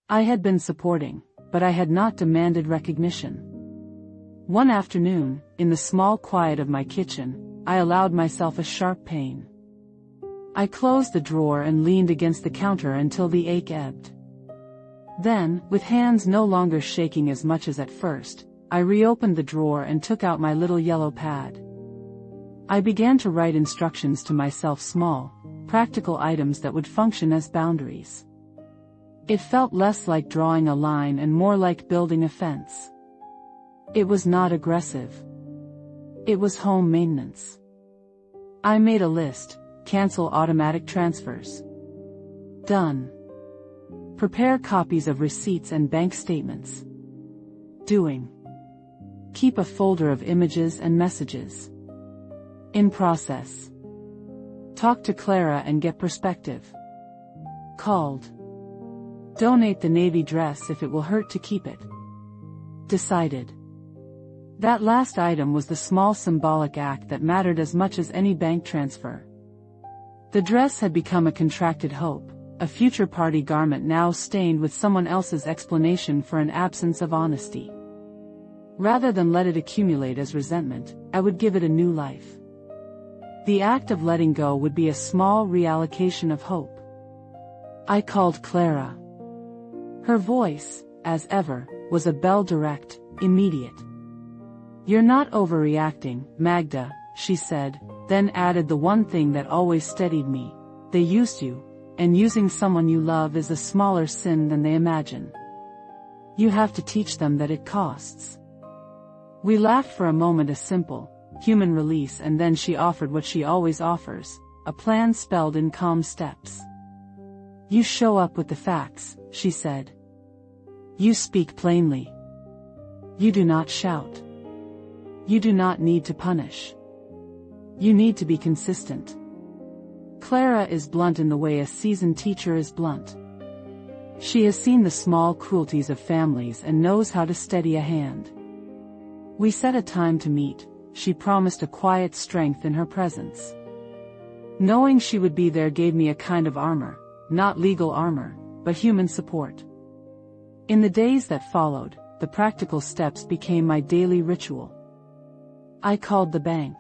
I had been supporting, but I had not demanded recognition. One afternoon, in the small quiet of my kitchen, I allowed myself a sharp pain. I closed the drawer and leaned against the counter until the ache ebbed. Then, with hands no longer shaking as much as at first, I reopened the drawer and took out my little yellow pad. I began to write instructions to myself, small, practical items that would function as boundaries. It felt less like drawing a line and more like building a fence. It was not aggressive. It was home maintenance. I made a list: cancel automatic transfers. Done. Prepare copies of receipts and bank statements. Doing. Keep a folder of images and messages. In process. Talk to Clara and get perspective. Called. Donate the navy dress if it will hurt to keep it. Decided. That last item was the small symbolic act that mattered as much as any bank transfer. The dress had become a contracted hope, a future party garment now stained with someone else's explanation for an absence of honesty. Rather than let it accumulate as resentment, I would give it a new life. The act of letting go would be a small reallocation of hope. I called Clara. Her voice, as ever, was a bell, direct, immediate. "You're not overreacting, Magda," she said, then added the one thing that always steadied me: they used you, and using someone you love is a smaller sin than they imagine. You have to teach them that it costs. We laughed for a moment, a simple, human release, and then she offered what she always offers, a plan spelled in calm steps. "You show up with the facts," she said. "You speak plainly. You do not shout. You do not need to punish. You need to be consistent." Clara is blunt in the way a seasoned teacher is blunt. She has seen the small cruelties of families and knows how to steady a hand. We set a time to meet. She promised a quiet strength in her presence. Knowing she would be there gave me a kind of armor, not legal armor, but human support. In the days that followed, the practical steps became my daily ritual. I called the bank.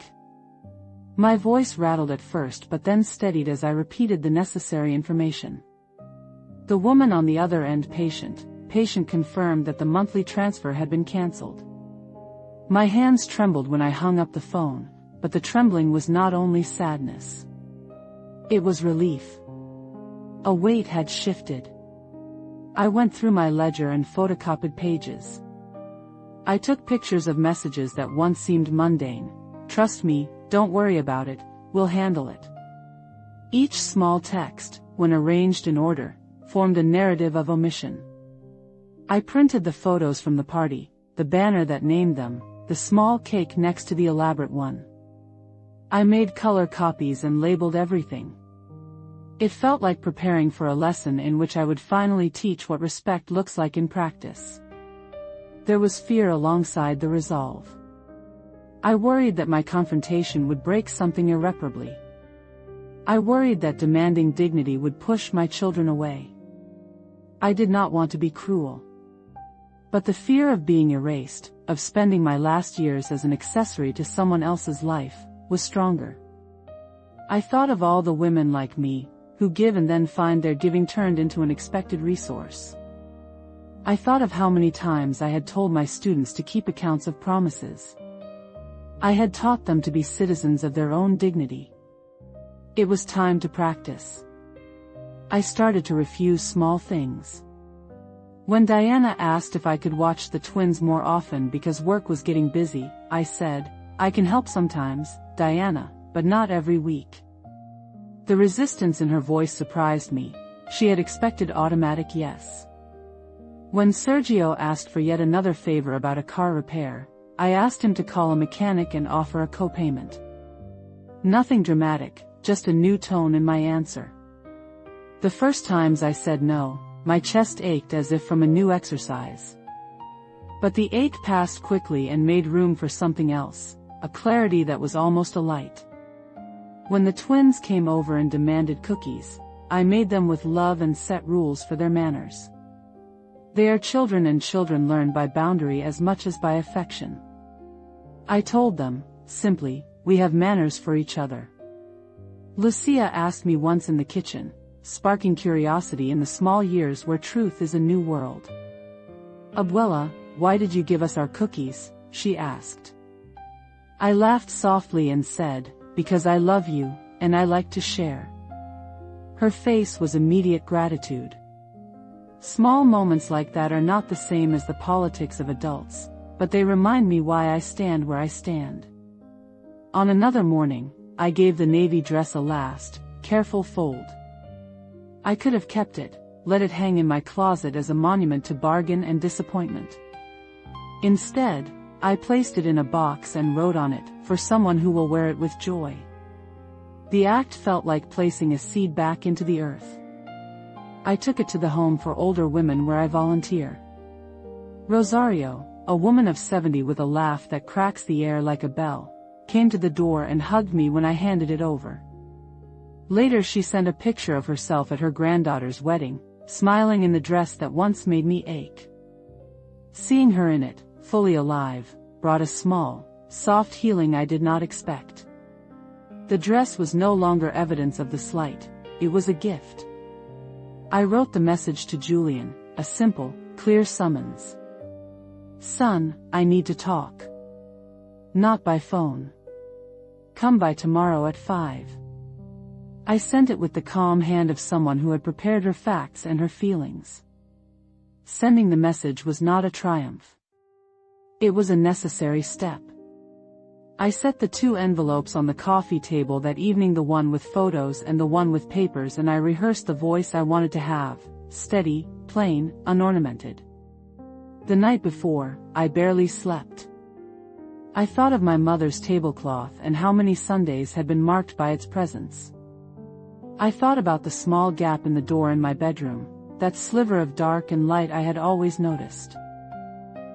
My voice rattled at first but then steadied as I repeated the necessary information. The woman on the other end, patient confirmed that the monthly transfer had been cancelled. My hands trembled when I hung up the phone, but the trembling was not only sadness. It was relief. A weight had shifted. I went through my ledger and photocopied pages. I took pictures of messages that once seemed mundane. Trust me, don't worry about it, we'll handle it. Each small text, when arranged in order, formed a narrative of omission. I printed the photos from the party, the banner that named them, the small cake next to the elaborate one. I made color copies and labeled everything. It felt like preparing for a lesson in which I would finally teach what respect looks like in practice. There was fear alongside the resolve. I worried that my confrontation would break something irreparably. I worried that demanding dignity would push my children away. I did not want to be cruel. But the fear of being erased, of spending my last years as an accessory to someone else's life, was stronger. I thought of all the women like me, who give and then find their giving turned into an expected resource. I thought of how many times I had told my students to keep accounts of promises. I had taught them to be citizens of their own dignity. It was time to practice. I started to refuse small things. When Diana asked if I could watch the twins more often because work was getting busy, I said, "I can help sometimes, Diana, but not every week." The resistance in her voice surprised me. She had expected automatic yes. When Sergio asked for yet another favor about a car repair, I asked him to call a mechanic and offer a co-payment. Nothing dramatic, just a new tone in my answer. The first times I said no, my chest ached as if from a new exercise. But the ache passed quickly and made room for something else, a clarity that was almost a light. When the twins came over and demanded cookies, I made them with love and set rules for their manners. They are children and children learn by boundary as much as by affection. I told them, simply, we have manners for each other. Lucia asked me once in the kitchen, sparking curiosity in the small years where truth is a new world. "Abuela, why did you give us our cookies?" she asked. I laughed softly and said, "Because I love you, and I like to share." Her face was immediate gratitude. Small moments like that are not the same as the politics of adults, but they remind me why I stand where I stand. On another morning, I gave the navy dress a last, careful fold. I could have kept it, let it hang in my closet as a monument to bargain and disappointment. Instead, I placed it in a box and wrote on it, "For someone who will wear it with joy." The act felt like placing a seed back into the earth. I took it to the home for older women where I volunteer. Rosario, a woman of 70 with a laugh that cracks the air like a bell, came to the door and hugged me when I handed it over. Later she sent a picture of herself at her granddaughter's wedding, smiling in the dress that once made me ache. Seeing her in it, fully alive, brought a small, soft healing I did not expect. The dress was no longer evidence of the slight, it was a gift. I wrote the message to Julián, a simple, clear summons. "Son, I need to talk. Not by phone. Come by tomorrow at 5. I sent it with the calm hand of someone who had prepared her facts and her feelings. Sending the message was not a triumph. It was a necessary step. I set the 2 envelopes on the coffee table that evening, the one with photos and the one with papers, and I rehearsed the voice I wanted to have, steady, plain, unornamented. The night before, I barely slept. I thought of my mother's tablecloth and how many Sundays had been marked by its presence. I thought about the small gap in the door in my bedroom, that sliver of dark and light I had always noticed.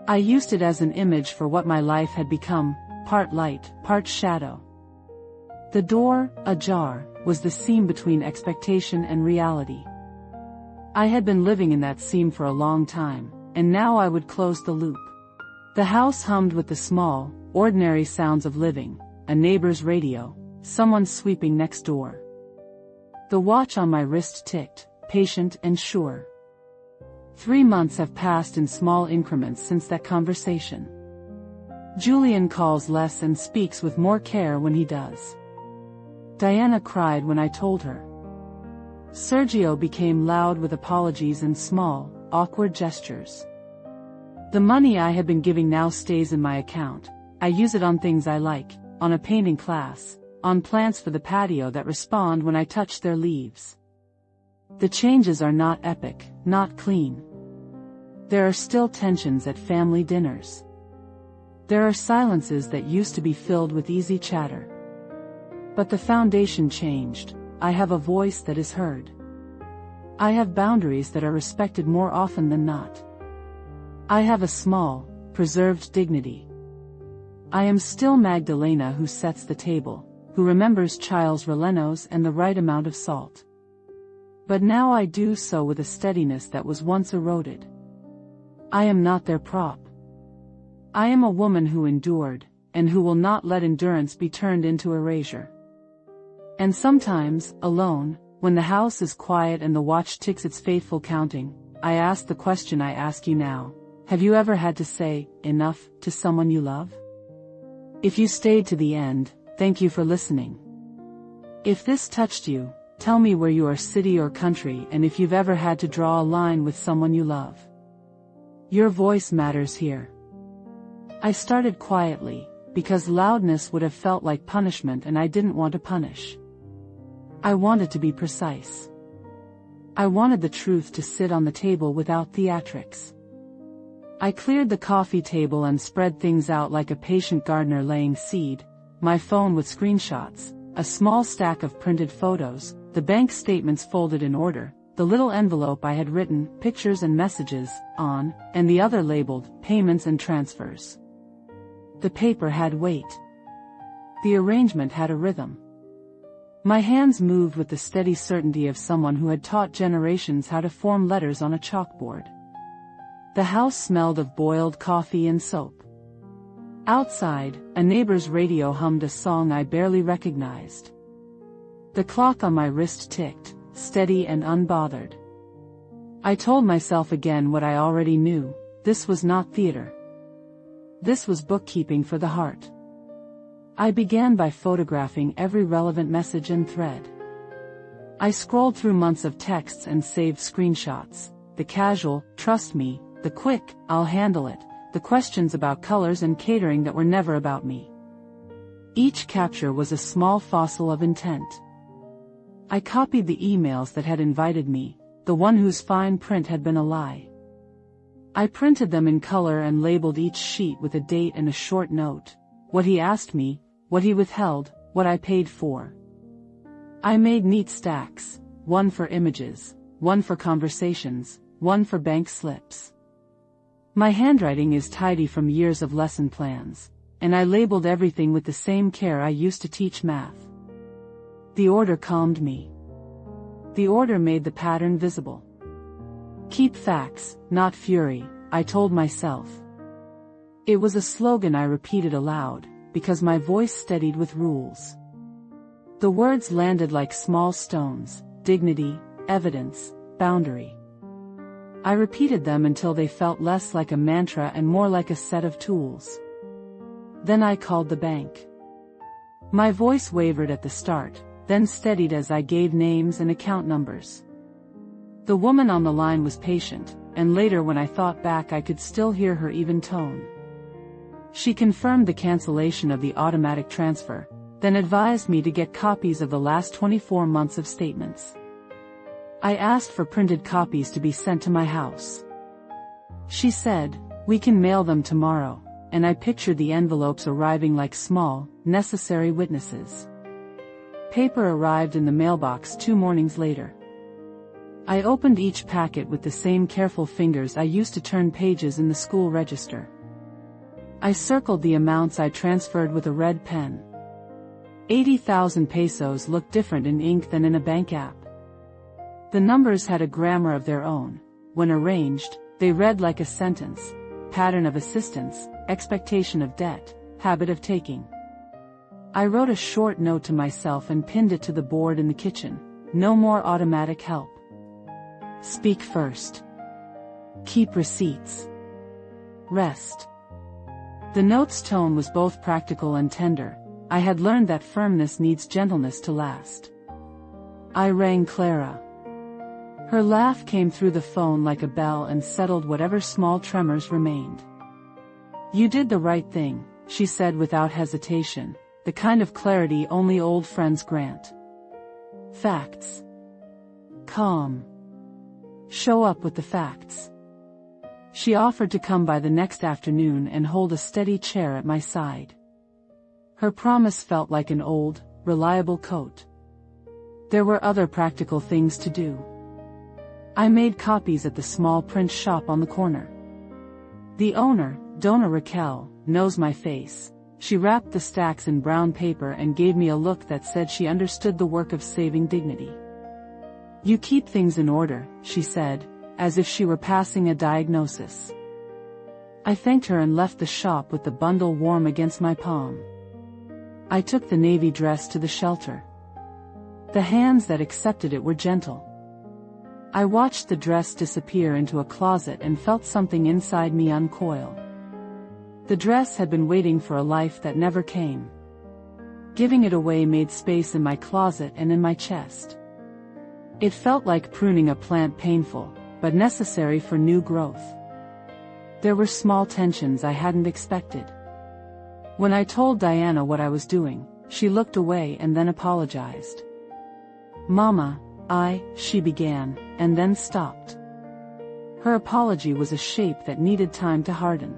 I used it as an image for what my life had become, part light, part shadow. The door, ajar, was the seam between expectation and reality. I had been living in that seam for a long time, and now I would close the loop. The house hummed with the small, ordinary sounds of living, a neighbor's radio, someone sweeping next door. The watch on my wrist ticked, patient and sure. 3 months have passed in small increments since that conversation. Julián calls less and speaks with more care when he does. Diana cried when I told her. Sergio became loud with apologies and small, awkward gestures. The money I had been giving now stays in my account. I use it on things I like, on a painting class, on plants for the patio that respond when I touch their leaves. The changes are not epic, not clean. There are still tensions at family dinners. There are silences that used to be filled with easy chatter. But the foundation changed. I have a voice that is heard. I have boundaries that are respected more often than not. I have a small, preserved dignity. I am still Magdalena who sets the table, who remembers child's rellenos and the right amount of salt. But now I do so with a steadiness that was once eroded. I am not their prop. I am a woman who endured, and who will not let endurance be turned into erasure. And sometimes, alone, when the house is quiet and the watch ticks its faithful counting, I ask the question I ask you now. Have you ever had to say, enough, to someone you love? If you stayed to the end, thank you for listening. If this touched you, tell me where you are, city or country, and if you've ever had to draw a line with someone you love. Your voice matters here. I started quietly, because loudness would have felt like punishment and I didn't want to punish. I wanted to be precise. I wanted the truth to sit on the table without theatrics. I cleared the coffee table and spread things out like a patient gardener laying seed, my phone with screenshots, a small stack of printed photos, the bank statements folded in order, the little envelope I had written pictures and messages on, and the other labeled payments and transfers. The paper had weight. The arrangement had a rhythm. My hands moved with the steady certainty of someone who had taught generations how to form letters on a chalkboard. The house smelled of boiled coffee and soap. Outside, a neighbor's radio hummed a song I barely recognized. The clock on my wrist ticked, steady and unbothered. I told myself again what I already knew: this was not theater. This was bookkeeping for the heart. I began by photographing every relevant message and thread. I scrolled through months of texts and saved screenshots, the casual, trust me, the quick, I'll handle it, the questions about colors and catering that were never about me. Each capture was a small fossil of intent. I copied the emails that had invited me, the one whose fine print had been a lie. I printed them in color and labeled each sheet with a date and a short note: what he asked me, what he withheld, what I paid for. I made neat stacks, one for images, one for conversations, one for bank slips. My handwriting is tidy from years of lesson plans, and I labeled everything with the same care I used to teach math. The order calmed me. The order made the pattern visible. Keep facts, not fury, I told myself. It was a slogan I repeated aloud, because my voice steadied with rules. The words landed like small stones: dignity, evidence, boundary. I repeated them until they felt less like a mantra and more like a set of tools. Then I called the bank. My voice wavered at the start, then steadied as I gave names and account numbers. The woman on the line was patient, and later when I thought back I could still hear her even tone. She confirmed the cancellation of the automatic transfer, then advised me to get copies of the last 24 months of statements. I asked for printed copies to be sent to my house. She said, "We can mail them tomorrow," and I pictured the envelopes arriving like small, necessary witnesses. Paper arrived in the mailbox 2 mornings later. I opened each packet with the same careful fingers I used to turn pages in the school register. I circled the amounts I transferred with a red pen. 80,000 pesos looked different in ink than in a bank app. The numbers had a grammar of their own. When arranged, they read like a sentence: pattern of assistance, expectation of debt, habit of taking. I wrote a short note to myself and pinned it to the board in the kitchen. No more automatic help. Speak first. Keep receipts. Rest. The note's tone was both practical and tender. I had learned that firmness needs gentleness to last. I rang Clara. Her laugh came through the phone like a bell and settled whatever small tremors remained. You did the right thing, she said without hesitation, the kind of clarity only old friends grant. Facts. Calm. Show up with the facts. She offered to come by the next afternoon and hold a steady chair at my side. Her promise felt like an old, reliable coat. There were other practical things to do. I made copies at the small print shop on the corner. The owner, Dona Raquel, knows my face. She wrapped the stacks in brown paper and gave me a look that said she understood the work of saving dignity. You keep things in order, she said, as if she were passing a diagnosis. I thanked her and left the shop with the bundle warm against my palm. I took the navy dress to the shelter. The hands that accepted it were gentle. I watched the dress disappear into a closet and felt something inside me uncoil. The dress had been waiting for a life that never came. Giving it away made space in my closet and in my chest. It felt like pruning a plant, painful, but necessary for new growth. There were small tensions I hadn't expected. When I told Diana what I was doing, she looked away and then apologized. Mama, she began, and then stopped. Her apology was a shape that needed time to harden.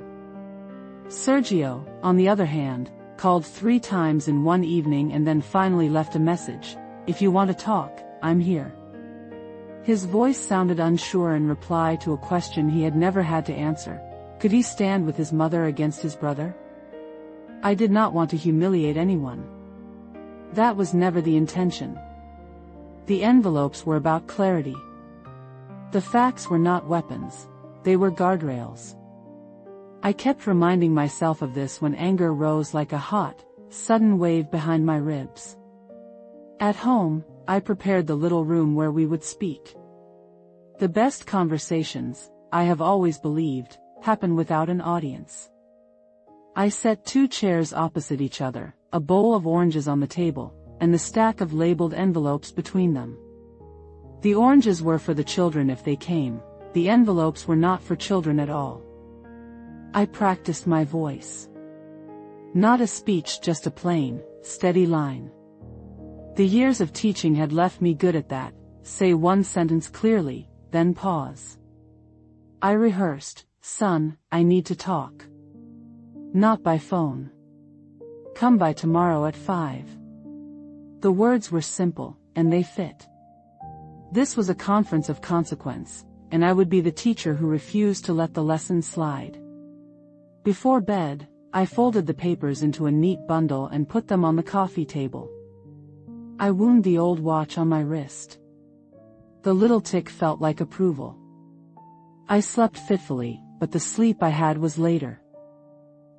Sergio, on the other hand, called 3 times in one evening and then finally left a message: if you want to talk, I'm here. His voice sounded unsure in reply to a question he had never had to answer. Could he stand with his mother against his brother? I did not want to humiliate anyone. That was never the intention. The envelopes were about clarity. The facts were not weapons, they were guardrails. I kept reminding myself of this when anger rose like a hot, sudden wave behind my ribs. At home, I prepared the little room where we would speak. The best conversations, I have always believed, happen without an audience. I set 2 chairs opposite each other, a bowl of oranges on the table, and the stack of labeled envelopes between them. The oranges were for the children if they came, the envelopes were not for children at all. I practiced my voice. Not a speech, just a plain, steady line. The years of teaching had left me good at that. Say one sentence clearly, then pause. I rehearsed, son, I need to talk. Not by phone. Come by tomorrow at 5. The words were simple, and they fit. This was a conference of consequence, and I would be the teacher who refused to let the lesson slide. Before bed, I folded the papers into a neat bundle and put them on the coffee table. I wound the old watch on my wrist. The little tick felt like approval. I slept fitfully, but the sleep I had was later.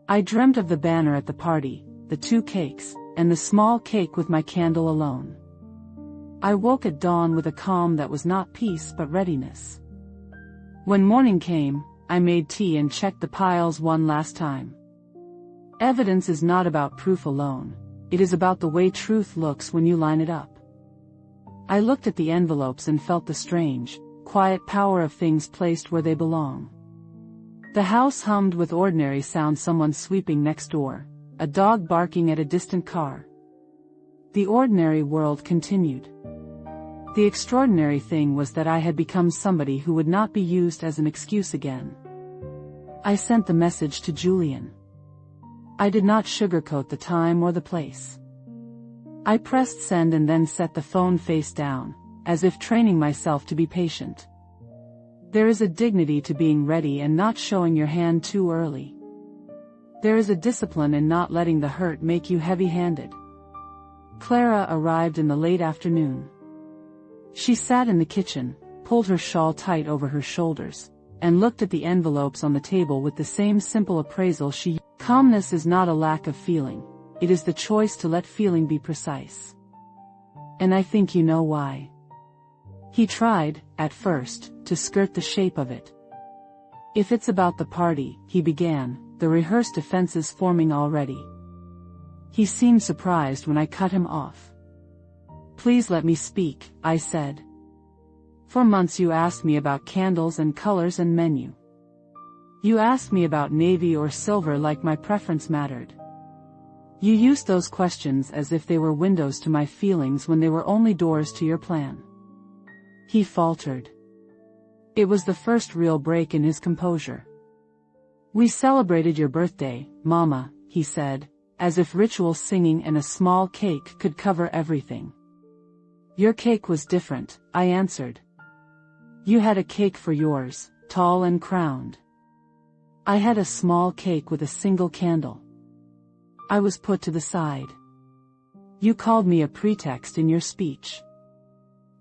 I dreamt of the banner at the party, the 2 cakes, and the small cake with my candle alone. I woke at dawn with a calm that was not peace but readiness. When morning came, I made tea and checked the piles one last time. Evidence is not about proof alone, it is about the way truth looks when you line it up. I looked at the envelopes and felt the strange, quiet power of things placed where they belong. The house hummed with ordinary sounds: someone sweeping next door, a dog barking at a distant car. The ordinary world continued. The extraordinary thing was that I had become somebody who would not be used as an excuse again. I sent the message to Julián. I did not sugarcoat the time or the place. I pressed send and then set the phone face down, as if training myself to be patient. There is a dignity to being ready and not showing your hand too early. There is a discipline in not letting the hurt make you heavy-handed. Clara arrived in the late afternoon. She sat in the kitchen, pulled her shawl tight over her shoulders, and looked at the envelopes on the table with the same simple appraisal she used. Calmness is not a lack of feeling, it is the choice to let feeling be precise. And I think you know why. He tried, at first, to skirt the shape of it. If it's about the party, he began, the rehearsed defenses forming already. He seemed surprised when I cut him off. Please let me speak, I said. For months you asked me about candles and colors and menu. You asked me about navy or silver like my preference mattered. You used those questions as if they were windows to my feelings when they were only doors to your plan. He faltered. It was the first real break in his composure. We celebrated your birthday, Mama, he said, as if ritual singing and a small cake could cover everything. Your cake was different, I answered. You had a cake for yours, tall and crowned. I had a small cake with a single candle. I was put to the side. You called me a pretext in your speech.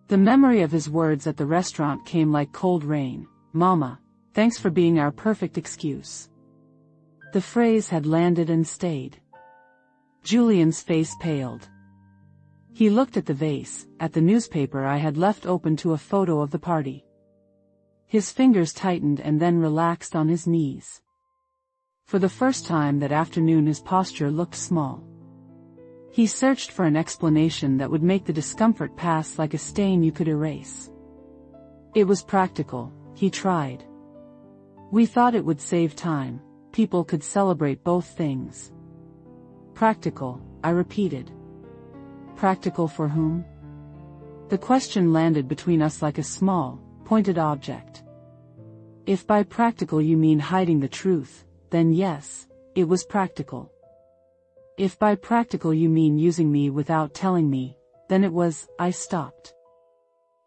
The memory of his words at the restaurant came like cold rain. Mama, thanks for being our perfect excuse. The phrase had landed and stayed. Julian's face paled. He looked at the vase, at the newspaper I had left open to a photo of the party. His fingers tightened and then relaxed on his knees. For the first time that afternoon his posture looked small. He searched for an explanation that would make the discomfort pass like a stain you could erase. It was practical, he tried. We thought it would save time, people could celebrate both things. Practical, I repeated. Practical for whom? The question landed between us like a small, pointed object. If by practical you mean hiding the truth, then yes, it was practical. If by practical you mean using me without telling me, then it was. I stopped.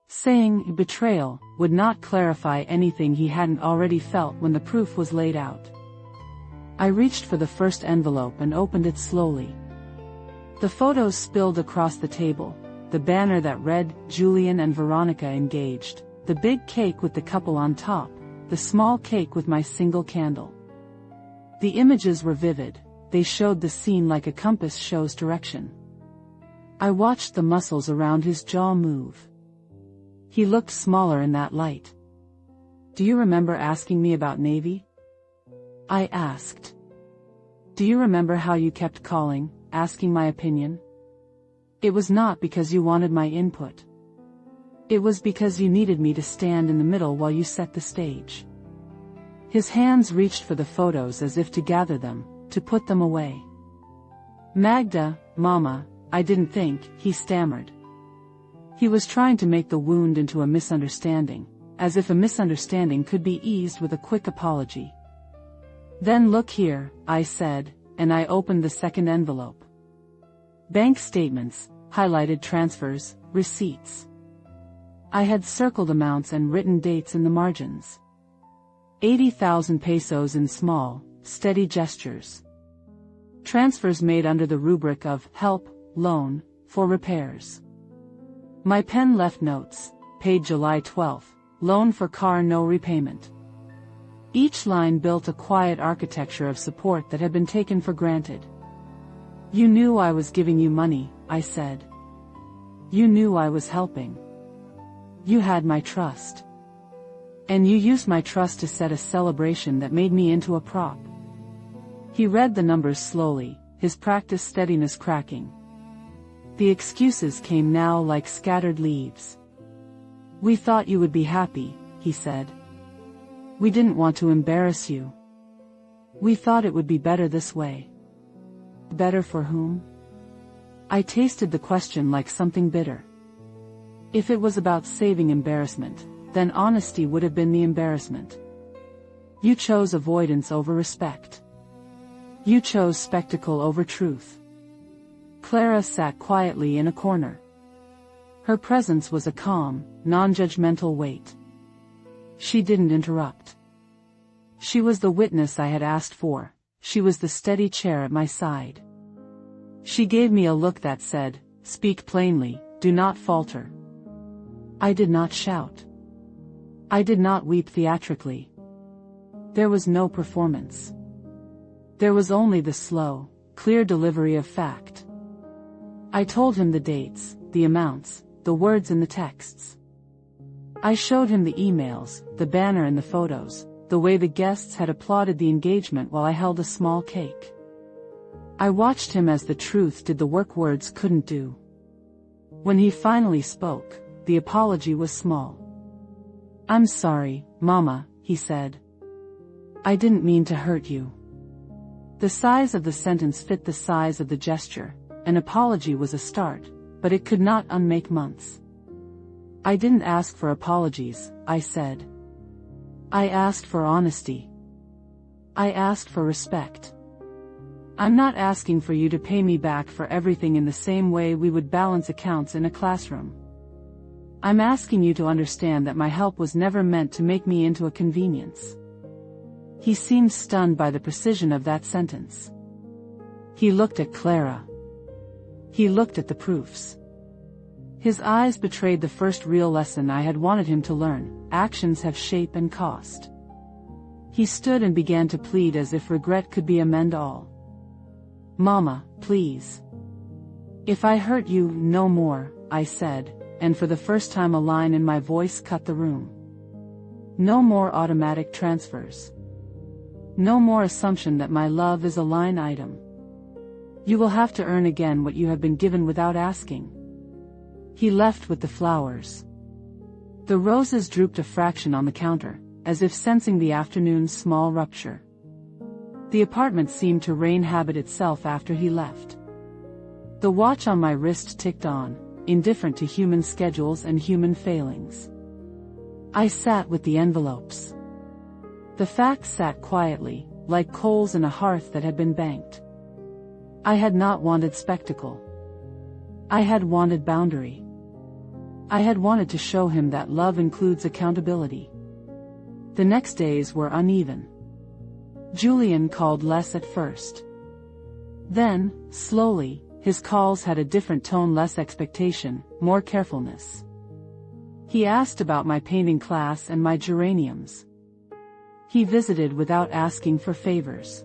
Saying betrayal would not clarify anything he hadn't already felt when the proof was laid out. I reached for the first envelope and opened it slowly. The photos spilled across the table, the banner that read, Julián and Verónica engaged, the big cake with the couple on top, the small cake with my single candle. The images were vivid, they showed the scene like a compass shows direction. I watched the muscles around his jaw move. He looked smaller in that light. Do you remember asking me about Navy? I asked. Do you remember how you kept calling, asking my opinion? It was not because you wanted my input. It was because you needed me to stand in the middle while you set the stage. His hands reached for the photos as if to gather them, to put them away. Magda, Mama, I didn't think, he stammered. He was trying to make the wound into a misunderstanding, as if a misunderstanding could be eased with a quick apology. Then look here, I said, and I opened the second envelope. Bank statements, highlighted transfers, receipts. I had circled amounts and written dates in the margins. 80,000 pesos in small, steady gestures. Transfers made under the rubric of help, loan, for repairs. My pen left notes, paid July 12th, loan for car no repayment. Each line built a quiet architecture of support that had been taken for granted. You knew I was giving you money, I said. You knew I was helping. You had my trust. And you used my trust to set a celebration that made me into a prop. He read the numbers slowly, his practiced steadiness cracking. The excuses came now like scattered leaves. We thought you would be happy, he said. We didn't want to embarrass you. We thought it would be better this way. Better for whom? I tasted the question like something bitter. If it was about saving embarrassment, then honesty would have been the embarrassment. You chose avoidance over respect. You chose spectacle over truth. Clara sat quietly in a corner. Her presence was a calm, non-judgmental weight. She didn't interrupt. She was the witness I had asked for, she was the steady chair at my side. She gave me a look that said, "Speak plainly, do not falter." I did not shout. I did not weep theatrically. There was no performance. There was only the slow, clear delivery of fact. I told him the dates, the amounts, the words in the texts. I showed him the emails, the banner and the photos, the way the guests had applauded the engagement while I held a small cake. I watched him as the truth did the work words couldn't do. When he finally spoke, the apology was small. "I'm sorry, Mama," he said. "I didn't mean to hurt you." The size of the sentence fit the size of the gesture. An apology was a start, but it could not unmake months. "I didn't ask for apologies," I said. "I asked for honesty. I asked for respect. I'm not asking for you to pay me back for everything in the same way we would balance accounts in a classroom. I'm asking you to understand that my help was never meant to make me into a convenience." He seemed stunned by the precision of that sentence. He looked at Clara. He looked at the proofs. His eyes betrayed the first real lesson I had wanted him to learn: actions have shape and cost. He stood and began to plead as if regret could be amend all. "Mama, please. If I hurt you, no more," I said, and for the first time a line in my voice cut the room. "No more automatic transfers. No more assumption that my love is a line item. You will have to earn again what you have been given without asking." He left with the flowers. The roses drooped a fraction on the counter, as if sensing the afternoon's small rupture. The apartment seemed to re-inhabit itself after he left. The watch on my wrist ticked on, indifferent to human schedules and human failings. I sat with the envelopes. The facts sat quietly, like coals in a hearth that had been banked. I had not wanted spectacle. I had wanted boundary. I had wanted to show him that love includes accountability. The next days were uneven. Julián called less at first. Then, slowly, his calls had a different tone: less expectation, more carefulness. He asked about my painting class and my geraniums. He visited without asking for favors.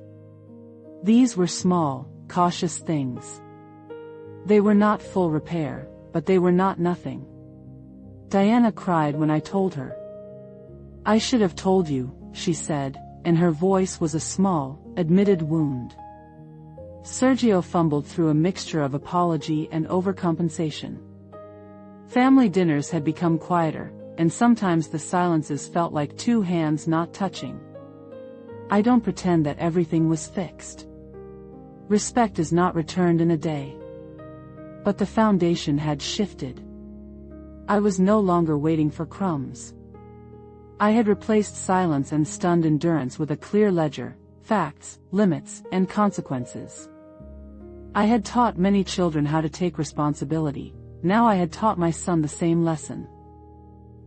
These were small, cautious things. They were not full repair, but they were not nothing. Diana cried when I told her. "I should have told you," she said, and her voice was a small, admitted wound. Sergio fumbled through a mixture of apology and overcompensation. Family dinners had become quieter, and sometimes the silences felt like two hands not touching. I don't pretend that everything was fixed. Respect is not returned in a day. But the foundation had shifted. I was no longer waiting for crumbs. I had replaced silence and stunned endurance with a clear ledger: facts, limits, and consequences. I had taught many children how to take responsibility. Now I had taught my son the same lesson.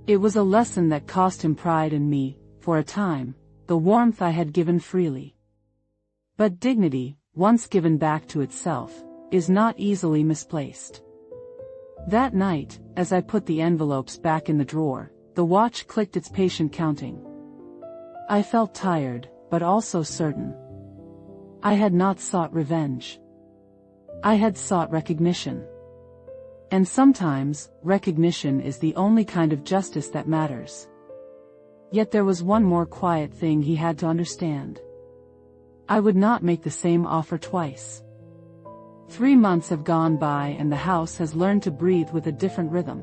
It was a lesson that cost him pride in me, for a time, the warmth I had given freely. But dignity, once given back to itself, is not easily misplaced. That night, as I put the envelopes back in the drawer, the watch clicked its patient counting. I felt tired, but also certain. I had not sought revenge. I had sought recognition. And sometimes, recognition is the only kind of justice that matters. Yet there was one more quiet thing he had to understand. I would not make the same offer twice. 3 months have gone by and the house has learned to breathe with a different rhythm.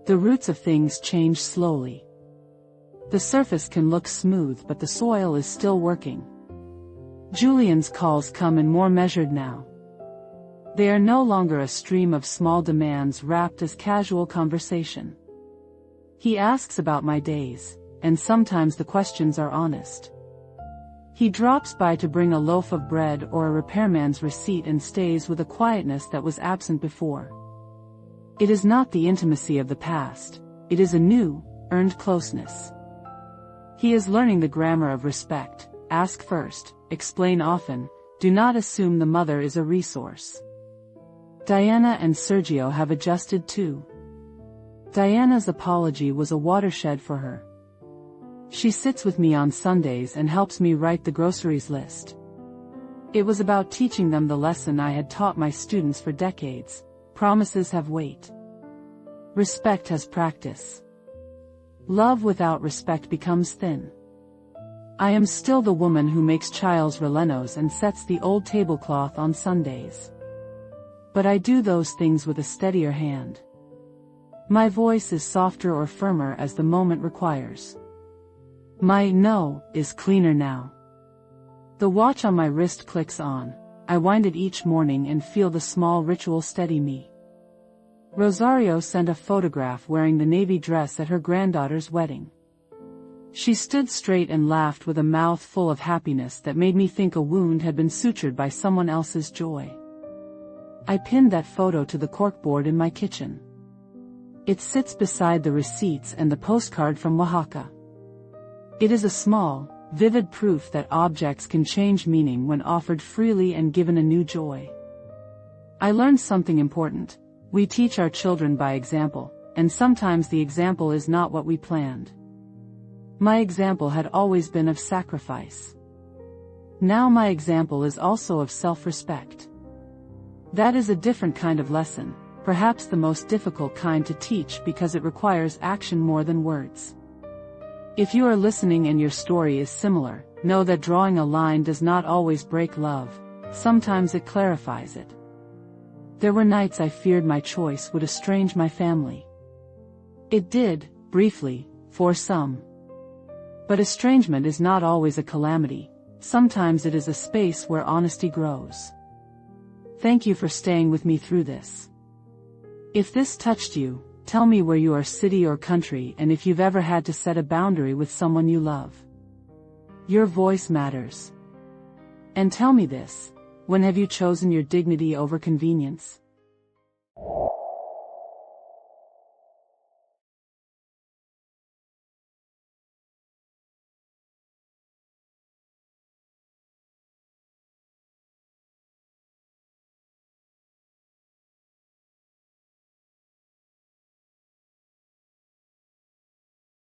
The roots of things change slowly. The surface can look smooth, but the soil is still working. Julián's calls come in more measured now. They are no longer a stream of small demands wrapped as casual conversation. He asks about my days, and sometimes the questions are honest. He drops by to bring a loaf of bread or a repairman's receipt and stays with a quietness that was absent before. It is not the intimacy of the past, it is a new, earned closeness. He is learning the grammar of respect, ask first, explain often, do not assume the mother is a resource. Diana and Sergio have adjusted too. Diana's apology was a watershed for her. She sits with me on Sundays and helps me write the groceries list. It was about teaching them the lesson I had taught my students for decades: promises have weight. Respect has practice. Love without respect becomes thin. I am still the woman who makes chiles rellenos and sets the old tablecloth on Sundays. But I do those things with a steadier hand. My voice is softer or firmer as the moment requires. My no is cleaner now. The watch on my wrist clicks on. I wind it each morning and feel the small ritual steady me. Rosario sent a photograph wearing the navy dress at her granddaughter's wedding. She stood straight and laughed with a mouth full of happiness that made me think a wound had been sutured by someone else's joy. I pinned that photo to the corkboard in my kitchen. It sits beside the receipts and the postcard from Oaxaca. It is a small, vivid proof that objects can change meaning when offered freely and given a new joy. I learned something important. We teach our children by example, and sometimes the example is not what we planned. My example had always been of sacrifice. Now my example is also of self-respect. That is a different kind of lesson, perhaps the most difficult kind to teach because it requires action more than words. If you are listening and your story is similar, know that drawing a line does not always break love, sometimes it clarifies it. There were nights I feared my choice would estrange my family. It did, briefly, for some. But estrangement is not always a calamity, sometimes it is a space where honesty grows. Thank you for staying with me through this. If this touched you, tell me where you are, city or country, and if you've ever had to set a boundary with someone you love. Your voice matters. And tell me this: when have you chosen your dignity over convenience?